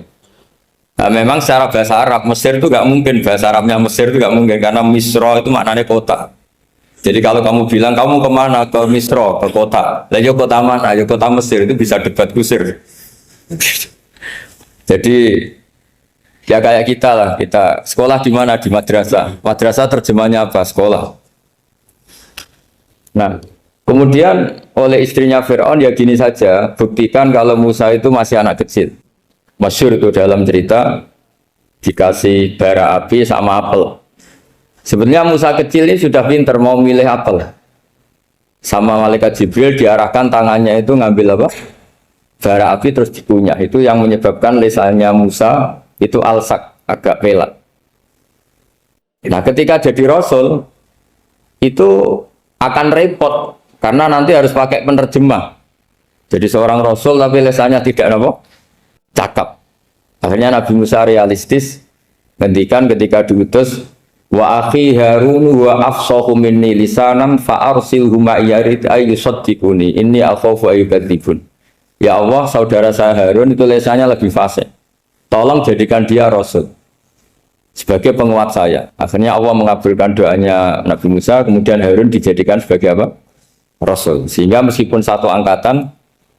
Speaker 1: Nah, memang secara bahasa Arab Mesir itu nggak mungkin, bahasa Arabnya Mesir itu nggak mungkin karena Misro itu maknanya kota. Jadi kalau kamu bilang kamu kemana, ke Misro, ke kota, lah ya kota mana, ya kota Mesir, itu bisa debat kusir. Jadi ya kayak kita lah, kita sekolah di mana, di madrasah. Madrasah terjemahnya apa? Sekolah. Nah, kemudian oleh istrinya Fir'aun ya gini saja, buktikan kalau Musa itu masih anak kecil. Masyhur itu dalam cerita dikasih bara api sama apel. Sebenarnya Musa kecil ini sudah pinter mau milih apel. Sama malaikat Jibril diarahkan tangannya itu ngambil apa? Bara api terus dikunyah. Itu yang menyebabkan lisannya Musa itu alsak, agak pelat. Nah, ketika jadi Rasul itu akan repot karena nanti harus pakai penerjemah. Jadi seorang Rasul tapi lisannya tidak apa? Cakap. Akhirnya Nabi Musa realistis ngendikan ketika diutus, wa akhi Harun wa afsahu minni lisanan fa arsilhu ma'iyarid ayyusaddiquni inni akhafu ayyukadzibun. Ya Allah, saudara saya Harun itu lisannya lebih fasih. Tolong jadikan dia Rasul sebagai penguat saya. Akhirnya Allah mengabulkan doanya Nabi Musa, kemudian Harun dijadikan sebagai apa? Rasul. Sehingga meskipun satu angkatan,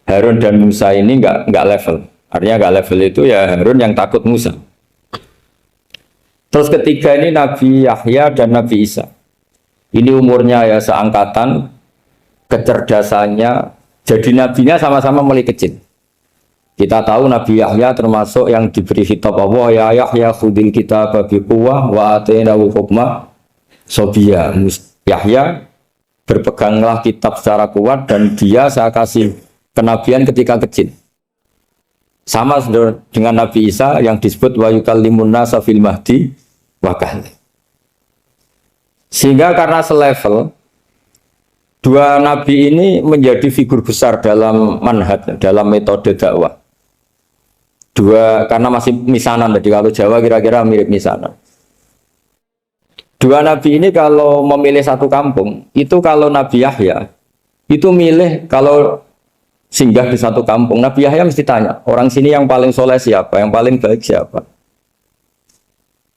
Speaker 1: Harun dan Musa ini enggak level. Artinya enggak level itu ya Harun yang takut Musa. Terus ketiga ini Nabi Yahya dan Nabi Isa. Ini umurnya ya seangkatan, kecerdasannya, jadi nabinya sama-sama mulai kecil. Kita tahu Nabi Yahya termasuk yang diberi khitab Allah, ya Yahya khudil kitab biquwwah wa atainahu hukma sobiyya. Yahya berpeganglah kitab secara kuat dan dia saya kasih kenabian ketika kecil. Sama dengan Nabi Isa yang disebut wa yukallimun nasa fil mahdi wa kahla. Sehingga karena selevel, dua nabi ini menjadi figur besar dalam manhaj, dalam metode dakwah. Dua, karena masih misanan tadi, kalau Jawa kira-kira mirip misanan. Dua nabi ini kalau memilih satu kampung, itu kalau Nabi Yahya, itu milih kalau singgah di satu kampung, Nabi Yahya mesti tanya, orang sini yang paling soleh siapa, yang paling baik siapa?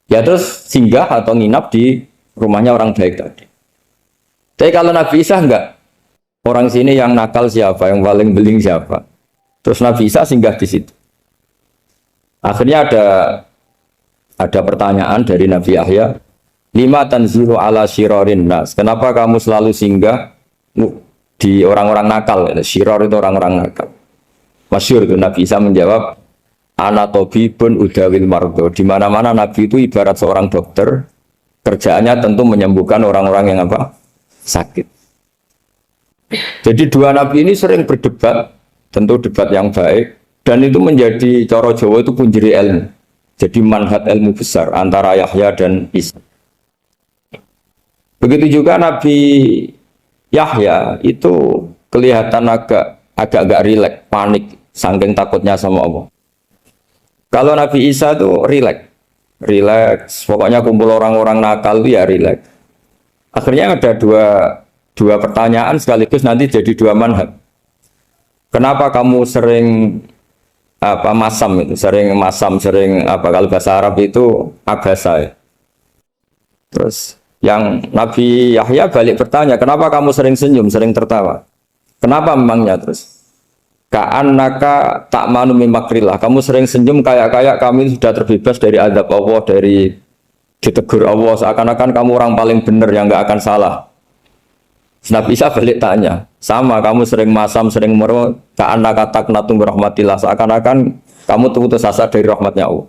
Speaker 1: Ya terus singgah atau nginap di rumahnya orang baik tadi. Tapi kalau Nabi Isa enggak, orang sini yang nakal siapa, yang paling beling siapa? Terus Nabi Isa singgah di situ. Akhirnya ada pertanyaan dari Nabi Yahya, lima tanzilu ala syirarin nas. Kenapa kamu selalu singgah di orang-orang nakal? Syiror itu orang-orang nakal. Masyhur itu Nabi Isa menjawab, ana tabibun udawil mardo. Di mana-mana Nabi itu ibarat seorang dokter, kerjaannya tentu menyembuhkan orang-orang yang apa? Sakit. Jadi dua nabi ini sering berdebat, tentu debat yang baik, dan itu menjadi cara Jawa itu punjeri ilmu. Jadi manhaj ilmu besar antara Yahya dan Isa. Begitu juga Nabi Yahya itu kelihatan agak rileks, panik, saking takutnya sama Allah. Kalau Nabi Isa itu rileks, pokoknya kumpul orang-orang nakal itu ya rileks. Akhirnya ada dua pertanyaan sekaligus nanti jadi dua manhaj. Kenapa kamu sering masam itu, sering kalau bahasa Arab itu abasa ya. Terus yang Nabi Yahya balik bertanya, kenapa kamu sering senyum, sering tertawa? Kenapa memangnya? Terus ka'annaka ta'manu min makrillah. Kamu sering senyum kayak kami sudah terbebas dari azab Allah, dari ditegur Allah, seakan-akan kamu orang paling benar yang enggak akan salah. Nabi Isa balik tanya, sama kamu sering masam, sering merot, ka'annaka taqnatu min rahmatillah, seakan-akan kamu putus asa dari rahmatnya Allah.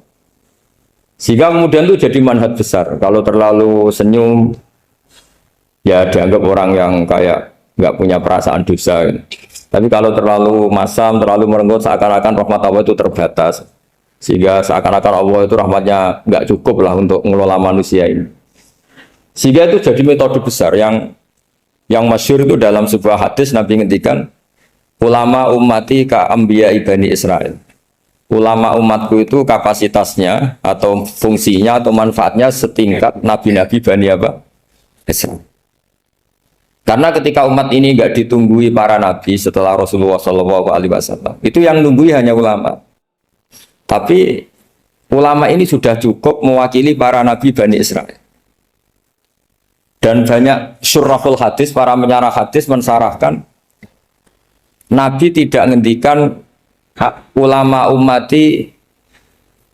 Speaker 1: Sehingga kemudian itu jadi manhaj besar. Kalau terlalu senyum, ya dianggap orang yang kayak enggak punya perasaan dosa. Tapi kalau terlalu masam, terlalu merenggut, seakan-akan rahmat Allah itu terbatas. Sehingga seakan-akan Allah itu rahmatnya nggak cukup lah untuk mengelola manusia ini. Sehingga itu jadi metode besar yang masyhur itu dalam sebuah hadis Nabi ngendikan, ulama ummati ka ambiya ibani Israel. Ulama umatku itu kapasitasnya atau fungsinya atau manfaatnya setingkat nabi-nabi Bani apa? Israel. Karena ketika umat ini nggak ditunggui para nabi setelah Rasulullah SAW, itu yang nunggui hanya ulama. Tapi ulama ini sudah cukup mewakili para nabi Bani Israel. Dan banyak syurahul hadis, para menyarah hadis mensarahkan, Nabi tidak ngendikan ulama ummati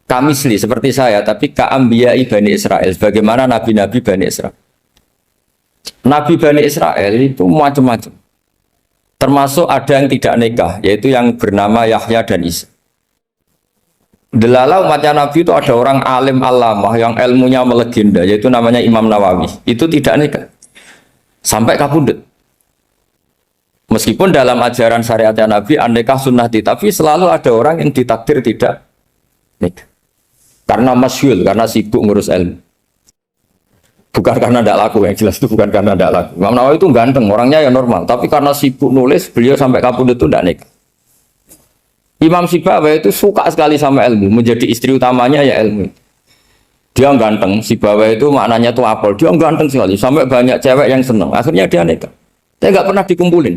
Speaker 1: kamisli seperti saya, tapi ka'ambiyai Bani Israel, bagaimana nabi-nabi Bani Israel. Nabi Bani Israel itu macam-macam. Termasuk ada yang tidak nikah, yaitu yang bernama Yahya dan Isa. Delala umatnya Nabi itu ada orang alim alamah yang ilmunya melegenda, yaitu namanya Imam Nawawi. Itu tidak nikah. Sampai kabudut. Meskipun dalam ajaran syariatnya Nabi, an-nikah sunnati, tapi selalu ada orang yang ditakdir tidak nikah. Karena masyhul, karena sibuk ngurus ilmu. Bukan karena tidak laku, yang jelas itu bukan karena tidak laku. Imam Nawawi itu ganteng, orangnya ya normal. Tapi karena sibuk nulis, beliau sampai kabudut itu tidak nikah. Imam Sibawayh itu suka sekali sama ilmu, menjadi istri utamanya ya ilmu. Dia ganteng, Sibawayh itu maknanya tuh apel, dia ganteng sekali, sampai banyak cewek yang senang. Akhirnya dia nikah. Dia nggak pernah dikumpulin.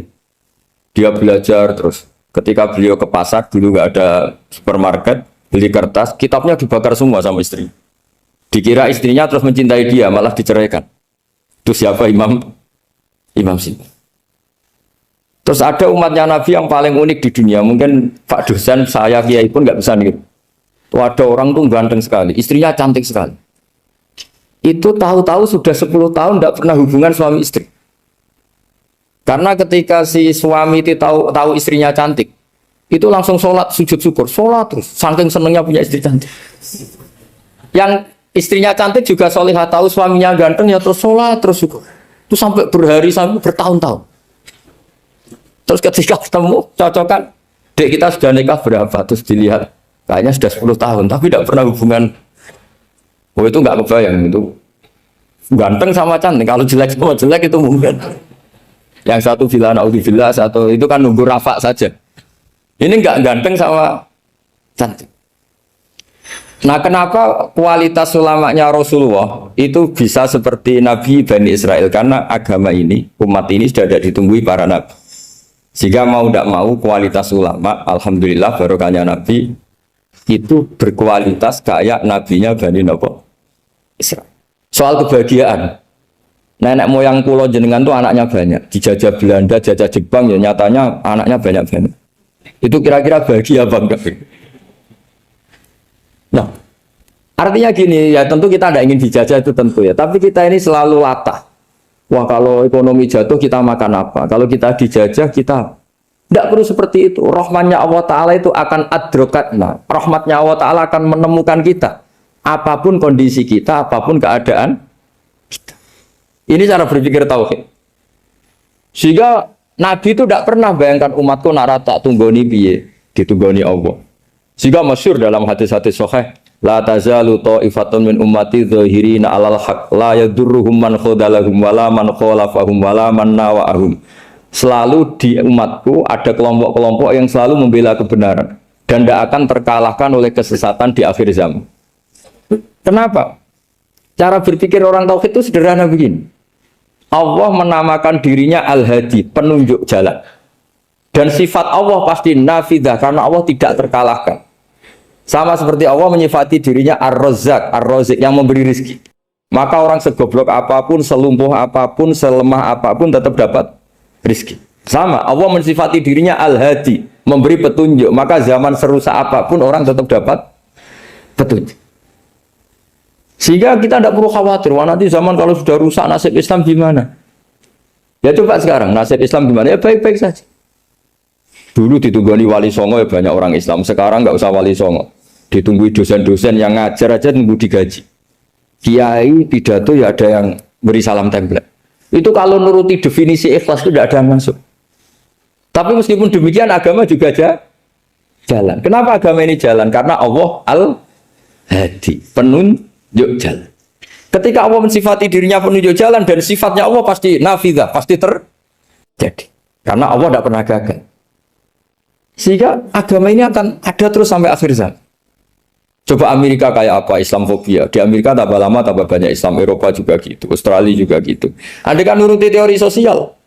Speaker 1: Dia belajar terus. Ketika beliau ke pasar, dulu nggak ada supermarket, beli kertas, kitabnya dibakar semua sama istri. Dikira istrinya terus mencintai dia, malah diceraikan. Itu siapa Imam Sibawayh. Terus ada umatnya Nabi yang paling unik di dunia. Mungkin Pak dosen, saya kiai pun nggak bisa nih. Tuh ada orang tuh ganteng sekali, istrinya cantik sekali. Itu tahu-tahu sudah 10 tahun tidak pernah hubungan suami istri. Karena ketika si suami itu tahu istrinya cantik, itu langsung sholat sujud syukur, sholat terus. Saking senengnya punya istri cantik. Yang istrinya cantik juga solihah, tahu suaminya ganteng ya terus sholat terus syukur. Itu sampai berhari sampai bertahun-tahun. Terus ketika ketemu, cocokan, dek kita sudah nikah berapa? Terus dilihat, kayaknya sudah 10 tahun, tapi tidak pernah hubungan. Oh itu nggak kebayang, itu ganteng sama cantik. Kalau jelek sama jelek itu mungkin. Yang satu bilang naudzubillah, satu itu kan nunggu rafa saja. Ini nggak ganteng sama cantik. Nah kenapa kualitas ulamanya Rasulullah itu bisa seperti Nabi Bani Israel? Karena agama ini, umat ini sudah tidak ditunggui para nabi. Sehingga mau tidak mau kualitas ulama, alhamdulillah barokahnya Nabi itu berkualitas kayak nabinya Bani Israel. Soal kebahagiaan, nenek moyang pulau jenengan tuh anaknya banyak, dijajah Belanda, jajah Jepang, ya nyatanya anaknya banyak. Itu kira-kira bahagia apa enggak? Nah, artinya gini ya, tentu kita tidak ingin dijajah itu tentu ya, tapi kita ini selalu latah. Wah kalau ekonomi jatuh kita makan apa? Kalau kita dijajah kita tidak perlu seperti itu. Rahmatnya Allah Ta'ala itu akan adrokatna. Rahmatnya Allah Ta'ala akan menemukan kita. Apapun kondisi kita, apapun keadaan kita. Ini cara berpikir tauhid. Sehingga Nabi itu tidak pernah bayangkan umatku nak tak tunggoni piye, ditunggoni Allah. Sehingga masyhur dalam hadis-hadis sahih, la tazalu ta'ifatun min ummati dzahirina 'alal haq la yadurruhum man khadalahum wala man khalafahum wala man nawa'ahum. Selalu di umatku ada kelompok-kelompok yang selalu membela kebenaran dan tidak akan terkalahkan oleh kesesatan di akhir zaman. Kenapa? Cara berpikir orang tauhid itu sederhana begini. Allah menamakan dirinya Al-Hadi, penunjuk jalan. Dan sifat Allah pasti nafidah karena Allah tidak terkalahkan. Sama seperti Allah menyifati dirinya Ar-Razzaq, Ar-Razik yang memberi rizki. Maka orang segoblok apapun, selumpuh apapun, selemah apapun tetap dapat rizki. Sama, Allah mensifati dirinya Al-Hadi, memberi petunjuk. Maka zaman serusak apapun orang tetap dapat petunjuk. Sehingga kita tidak perlu khawatir, wah nanti zaman kalau sudah rusak nasib Islam gimana? Ya coba sekarang, nasib Islam gimana? Ya baik-baik saja. Dulu ditunggui wali songo ya banyak orang Islam. Sekarang nggak usah wali songo. Ditunggui dosen-dosen yang ngajar aja tunggu digaji. Kiai pidato ya ada yang beri salam template. Itu kalau nuruti definisi ikhlas itu tidak ada yang masuk. Tapi meskipun demikian agama juga jalan. Kenapa agama ini jalan? Karena Allah Al-Hadi, penunjuk jalan. Ketika Allah mensifati dirinya penunjuk jalan dan sifatnya Allah pasti nafidah, pasti terjadi. Karena Allah tidak pernah gagal. Sehingga agama ini akan ada terus sampai akhir zaman. Coba Amerika kayak apa? Islamofobia. Di Amerika tambah lama tambah banyak Islam. Eropa juga gitu. Australia juga gitu. Anda kan nuruti teori sosial.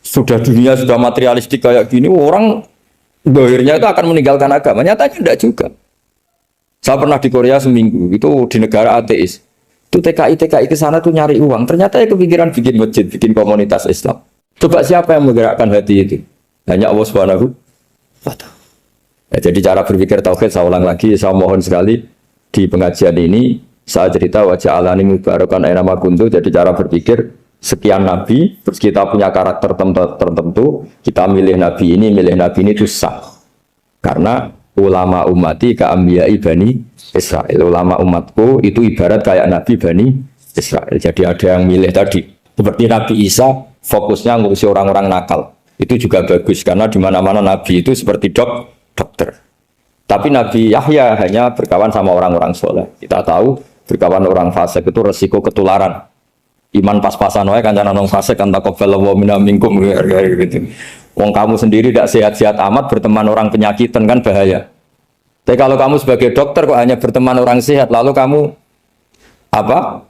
Speaker 1: Sudah dunia sudah materialistik kayak gini, orang dohirnya itu akan meninggalkan agama. Nyatanya tidak juga. Saya pernah di Korea seminggu. Itu di negara ateis. Itu TKI ke sana tuh nyari uang. Ternyata ya kepikiran bikin masjid, bikin komunitas Islam. Coba siapa yang menggerakkan hati itu? Hanya Allah Subhanahu wa Ta'ala. Ya, jadi cara berpikir tauhid saya ulang lagi, saya mohon sekali di pengajian ini saya cerita wajah alani mubarakan aina kuntu. Jadi cara berpikir sekian nabi, terus kita punya karakter tertentu, kita milih nabi ini itu sah. Karena ulama ummati ka ambiyai bani Israel. Ulama umatku itu ibarat kayak nabi bani Israel. Jadi ada yang milih tadi seperti Nabi Isa fokusnya ngurusi orang-orang nakal. Itu juga bagus karena di mana-mana nabi itu seperti dokter. Tapi Nabi Yahya hanya berkawan sama orang-orang soleh. Kita tahu berkawan orang fasik itu resiko ketularan. Iman pas-pasan wae kancanan wong fasik kan taqabbalallahu minna minkum gitu. Wong kamu sendiri tidak sehat-sehat amat berteman orang penyakitan kan bahaya. Tapi kalau kamu sebagai dokter kok hanya berteman orang sehat, lalu kamu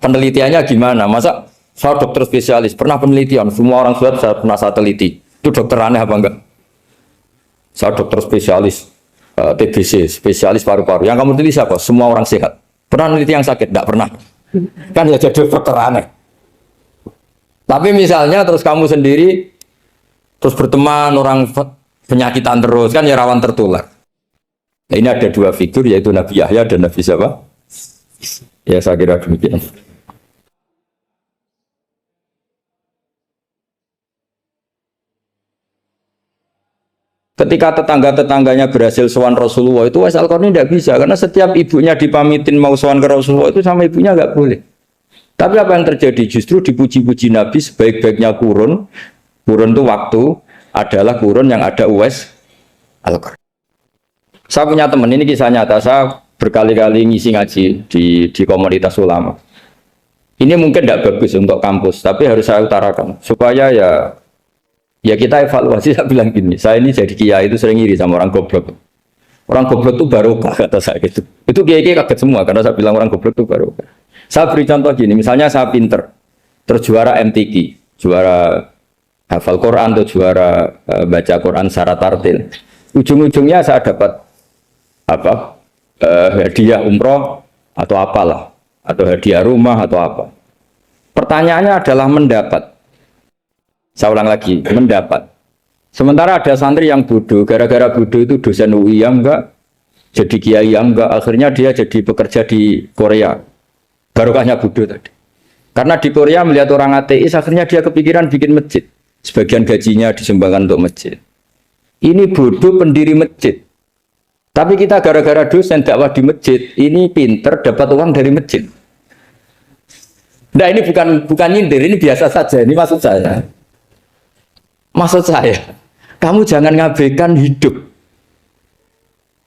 Speaker 1: penelitiannya gimana? Masa saya dokter spesialis, pernah penelitian, semua orang sehat saya pernah saya teliti. Itu dokter aneh apa enggak? Saya dokter spesialis TBC, spesialis paru-paru. Yang kamu teliti siapa? Semua orang sehat. Pernah meneliti yang sakit? Tidak pernah. Kan ya jadi dokter aneh. Tapi misalnya terus kamu sendiri terus berteman orang penyakitan terus, kan ya rawan tertular. Nah, ini ada dua figur yaitu Nabi Yahya dan Nabi siapa? Ya saya kira demikian. Ketika tetangga-tetangganya berhasil sowan Rasulullah itu Wais Al-Qarni tidak bisa karena setiap ibunya dipamitin mau sowan ke Rasulullah itu sama ibunya nggak boleh. Tapi apa yang terjadi? Justru dipuji-puji Nabi sebaik-baiknya kurun itu waktu adalah kurun yang ada Uwais Al-Qarni. Saya punya teman, ini kisah nyata, saya berkali-kali ngisi ngaji di komunitas ulama. Ini mungkin tidak bagus untuk kampus, tapi harus saya utarakan supaya ya kita evaluasi. Saya bilang gini, saya ini jadi kiai itu sering iri sama orang goblok. Orang goblok itu barokah kata saya gitu. Itu kiai kaget semua karena saya bilang orang goblok itu barokah. Saya beri contoh gini, misalnya saya pinter, terus juara MTQ, juara hafal Quran atau juara baca Quran secara tartil. Ujung-ujungnya saya dapat hadiah umroh atau apalah, atau hadiah rumah atau apa. Pertanyaannya adalah mendapat. Saya ulang lagi, mendapat. Sementara ada santri yang bodoh, gara-gara bodoh itu dosen UI yang enggak, jadi kiai yang enggak, akhirnya dia jadi bekerja di Korea. Barokahnya bodoh tadi. Karena di Korea melihat orang ateis, akhirnya dia kepikiran bikin masjid. Sebagian gajinya disumbangkan untuk masjid. Ini bodoh pendiri masjid. Tapi kita gara-gara dosen dakwah di masjid, ini pinter dapat uang dari masjid. Nah ini bukan nyindir, ini biasa saja. Ini maksud saya. Maksud saya, kamu jangan ngabaikan hidup.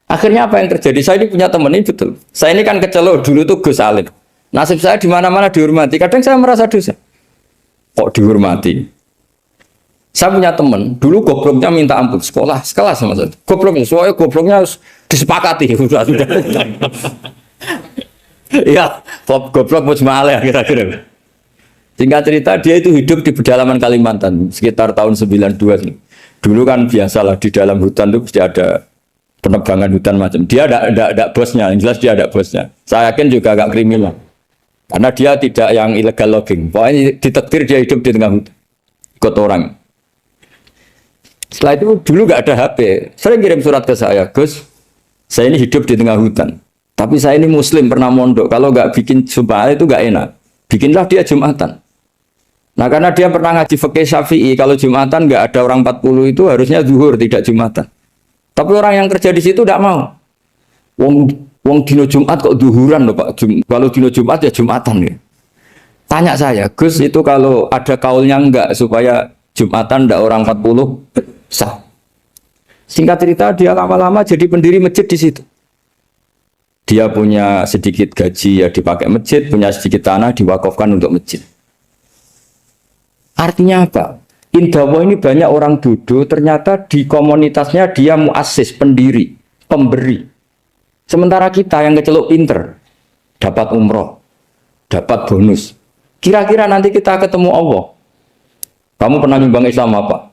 Speaker 1: Akhirnya apa yang terjadi? Saya ini punya teman ini betul. Saya ini kan kecelok dulu tuh Gus Alim. Nasib saya di mana-mana dihormati. Kadang saya merasa dosa. Kok dihormati? Saya punya teman, dulu gobloknya minta ampun, sekolah sekelas sama saya. Gobloknya, soalnya gobloknya harus disepakati. Sudah. Ya, goblok mujmalah kira-kira. Singkat cerita, dia itu hidup di pedalaman Kalimantan sekitar tahun 92. Dulu kan biasalah di dalam hutan itu pasti ada penebangan hutan macam. Dia ada bosnya, yang jelas dia ada bosnya. Saya yakin juga agak kriminal. Karena dia tidak yang illegal logging. Pokoknya ditakdir dia hidup di tengah hutan. Ikut orang. Setelah itu dulu nggak ada HP. Sering kirim surat ke saya, Gus, saya ini hidup di tengah hutan. Tapi saya ini Muslim, pernah mondok. Kalau nggak bikin Jumat itu nggak enak. Bikinlah dia Jumatan. Nah karena dia pernah ngaji fikih Syafi'i, kalau Jumatan nggak ada orang 40 itu harusnya zuhur, tidak Jumatan. Tapi orang yang kerja di situ tidak mau. Wong dino Jumat kok zuhuran loh Pak. Kalau dino Jumat ya Jumatan ya. Tanya saya, Gus itu kalau ada kaulnya enggak supaya Jumatan ndak orang 40 Sah. Singkat cerita dia lama-lama jadi pendiri masjid di situ. Dia punya sedikit gaji ya dipakai masjid, punya sedikit tanah diwakafkan untuk masjid. Artinya apa? Indawa ini banyak orang bodoh, ternyata di komunitasnya dia muassis, pendiri, pemberi. Sementara kita yang keceluk pinter, dapat umroh, dapat bonus. Kira-kira nanti kita ketemu Allah. Kamu pernah nyumbang Islam apa?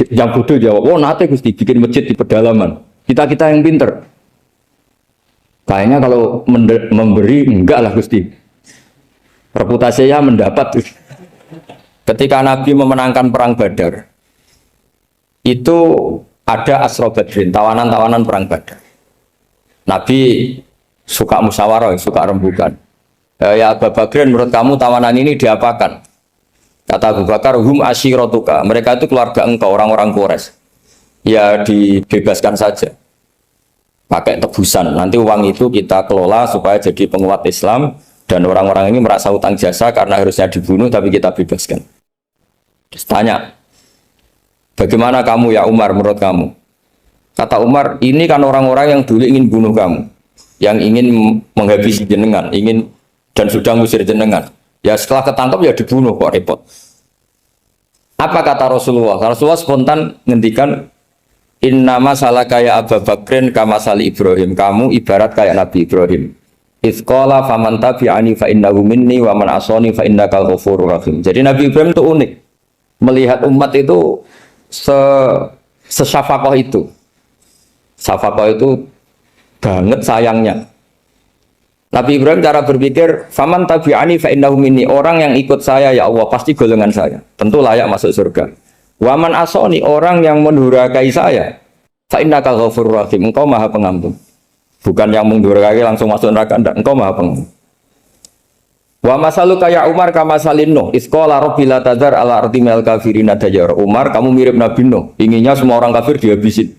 Speaker 1: Yang bodoh jawab, oh nanti Gusti bikin masjid di pedalaman. Kita yang pinter. Kayaknya kalau memberi, enggak lah Gusti. Reputasinya mendapat. Ketika Nabi memenangkan perang Badar, itu ada Asra Badrin, tawanan-tawanan perang Badar. Nabi suka musyawarah, suka rembukan. Ya Abu Bakrin, menurut kamu tawanan ini diapakan? Kata Abu Bakar, hum asyiratuka. Mereka itu keluarga engkau, orang-orang Quraisy. Ya dibebaskan saja. Pakai tebusan. Nanti uang itu kita kelola supaya jadi penguat Islam. Dan orang-orang ini merasa utang jasa karena harusnya dibunuh, tapi kita bebaskan. Terus tanya, bagaimana kamu ya Umar menurut kamu? Kata Umar, ini kan orang-orang yang dulu ingin bunuh kamu. Yang ingin menghabisi jenengan, ingin dan sudah ngusir jenengan. Ya setelah ketangkap ya dibunuh, kok repot. Apa kata Rasulullah? Rasulullah spontan ngendikan, innama salah kayak Abu Bakrin kama sali Ibrahim. Kamu ibarat kayak Nabi Ibrahim. Izqala faman tabi'ani fa innahu minni wa man asani fa innakal ghafurur rahim. Jadi Nabi Ibrahim itu unik. Melihat umat itu sesyafakoh itu. Syafakoh itu banget sayangnya. Nabi Ibrahim cara berpikir, faman tabi'ani fa innahu minni. Orang yang ikut saya ya Allah pasti golongan saya. Tentu layak masuk surga. Wa man asani, orang yang mendurhakai saya, fa innakal ghafurur rahim. Engkau Maha Pengampun. Bukan yang mendurhakai langsung masuk neraka, enggak. Engkau Maha Pengampun. Wa masalu kaya Umar kama salin Nuh. Isqala rabbil la tadzar ala ardi minal kafirin dajar. Umar, kamu mirip Nabi Nuh. Inginnya semua orang kafir dihabisin.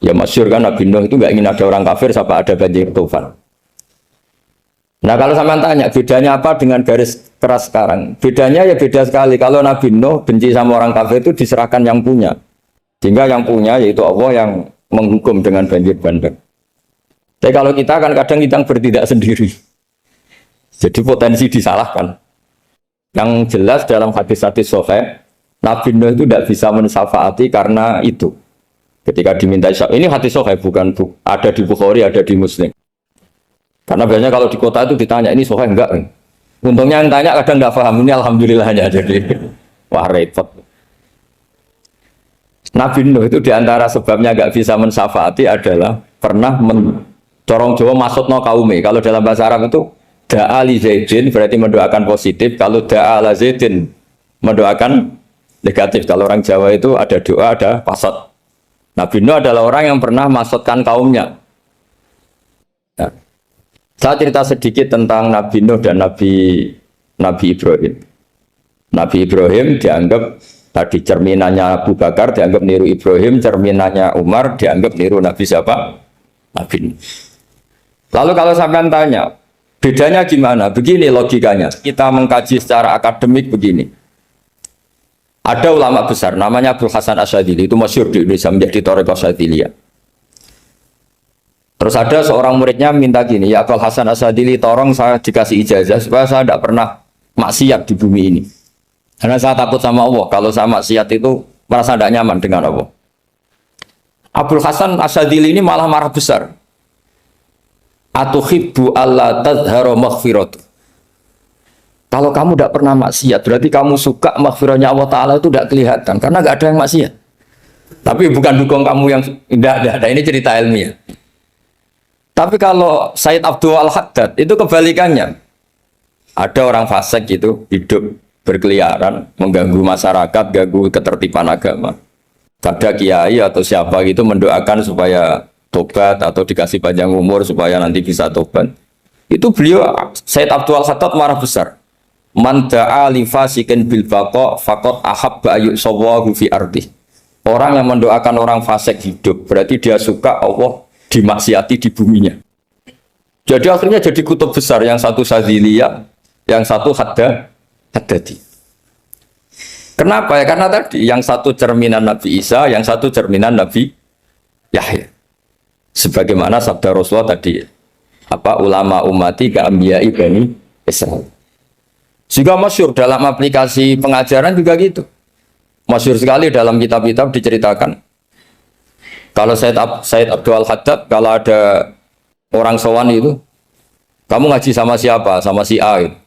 Speaker 1: Ya masyhur kan Nabi Nuh itu enggak ingin ada orang kafir sampai ada banjir tufan. Nah kalau sampean tanya bedanya apa dengan garis keras sekarang? Bedanya ya beda sekali. Kalau Nabi Nuh benci sama orang kafir itu diserahkan yang punya. Sehingga yang punya yaitu Allah yang menghukum dengan banjir bandang. Tapi kalau kita kan kadang kita bertindak sendiri. Jadi potensi disalahkan. Yang jelas dalam hadis-hadis sahih, Nabi Nuh itu tidak bisa mensyafaati karena itu. Ketika diminta syafaat, ini hadis sahih bukan ada di Bukhari, ada di Muslim. Karena biasanya kalau di kota itu ditanya ini sahih enggak? Untungnya yang tanya kadang enggak paham, ini alhamdulillahnya jadi wah repot. Nabi Nuh itu diantara sebabnya enggak bisa mensyafaati adalah pernah corong Jawa maksudno kaume. Kalau dalam bahasa Arab itu da'a li zaidin berarti mendoakan positif, kalau da'a la zaidin mendoakan negatif. Kalau orang Jawa itu ada doa, ada pasot. Nabi Nuh adalah orang yang pernah maksudkan kaumnya. Nah, saya cerita sedikit tentang Nabi Nuh dan Nabi Ibrahim. Nabi Ibrahim dianggap tadi cerminannya Abu Bakar, dianggap niru Ibrahim, cerminannya Umar, dianggap niru Nabi siapa? Nabi Nuh. Lalu kalau sampean tanya, bedanya gimana? Begini logikanya. Kita mengkaji secara akademik begini. Ada ulama besar, namanya Abdul Hasan Asyadzili, itu masyhur di Indonesia menjadi Thariqah Asyadziliyah. Terus ada seorang muridnya minta gini, ya Abdul Hasan Asyadzili, tolong saya dikasih ijazah supaya saya tidak pernah maksiat di bumi ini. Karena saya takut sama Allah, kalau saya maksiat itu merasa tidak nyaman dengan Allah. Abdul Hasan Asyadzili ini malah marah besar. Atuhibbu alla tadhharu maghfiratu. Kalau kamu tidak pernah maksiat, berarti kamu suka maghfirahnya Allah Ta'ala itu tidak kelihatan. Karena tidak ada yang maksiat. Tapi bukan dukung kamu yang tidak ada. Ini cerita ilmiah. Tapi kalau Said Abdul Al-Haddad, itu kebalikannya. Ada orang fasik itu hidup berkeliaran, mengganggu masyarakat, ganggu ketertiban agama. Ada kiai atau siapa gitu mendoakan supaya tobat atau dikasih panjang umur supaya nanti bisa tobat. Itu beliau, Said Abdul Al-Haddad marah besar. Man da'a li fasikin bil baqa faqad ahabba yusawahu fi ardi. Orang yang mendoakan orang fasik hidup berarti dia suka Allah dimaksiati di buminya. Jadi akhirnya jadi kutub besar, yang satu Sadziliyah, yang satu Haddadi. Kenapa ya? Karena tadi yang satu cerminan Nabi Isa, yang satu cerminan Nabi Yahya. Sebagaimana sabda Rasulullah tadi, apa ulama umati keambiyai bani Israel. Juga masyhur dalam aplikasi pengajaran juga gitu. Masyhur sekali dalam kitab-kitab diceritakan. Kalau Said Abdul Haddad, kalau ada orang sowan itu, kamu ngaji sama siapa? Sama si A. Gitu.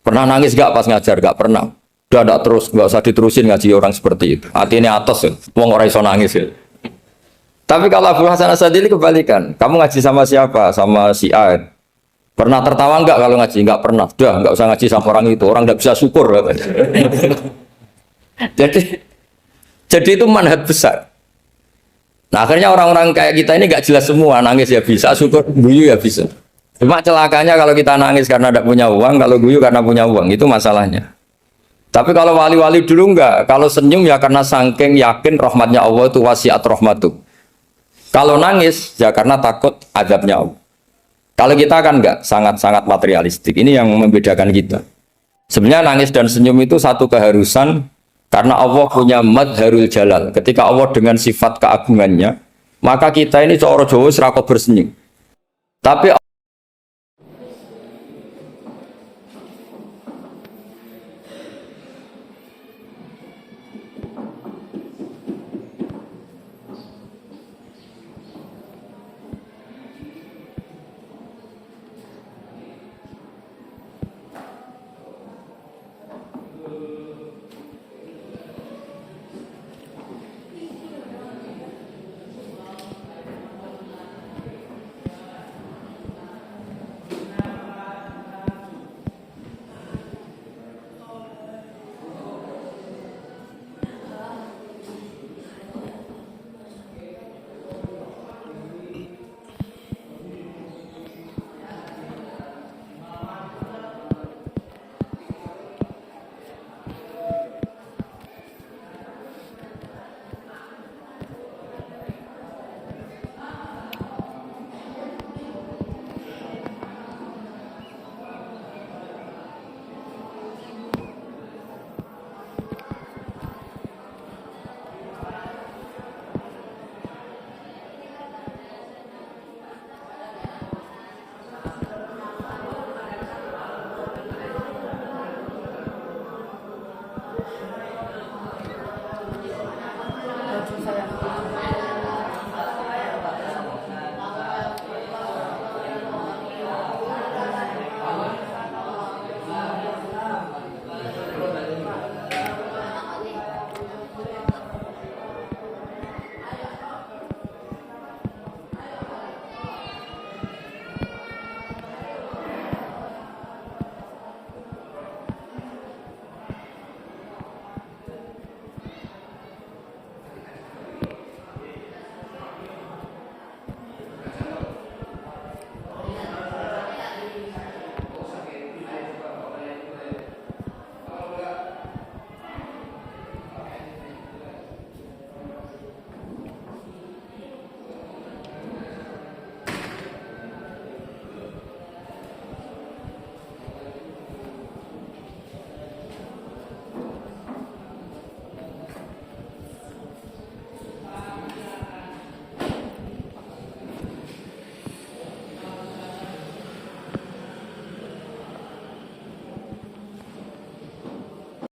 Speaker 1: Pernah nangis gak pas ngajar? Gak pernah. Udah gak terus, gak usah diterusin ngaji orang seperti itu. Hatinya atas ya. Wong orang iso nangis ya. Tapi kalau Abu Hasan Asadili kebalikan. Kamu ngaji sama siapa? Sama si A. Pernah tertawa enggak kalau ngaji? Enggak pernah. Udah enggak usah ngaji sama orang itu. Orang enggak bisa syukur. jadi itu manhaj besar. Nah akhirnya orang-orang kayak kita ini enggak jelas semua. Nangis ya bisa, syukur, guyu ya bisa. Cuma celakanya kalau kita nangis karena tidak punya uang, kalau guyu karena punya uang. Itu masalahnya. Tapi kalau wali-wali dulu enggak. Kalau senyum ya karena saking yakin rahmatnya Allah itu wasiat rahmatu. Kalau nangis, ya karena takut azabnya Allah. Kalau kita kan enggak, sangat-sangat materialistik. Ini yang membedakan kita. Sebenarnya nangis dan senyum itu satu keharusan, karena Allah punya madharul jalal. Ketika Allah dengan sifat keagungannya, maka kita ini coro Jawa serako bersenyum. Tapi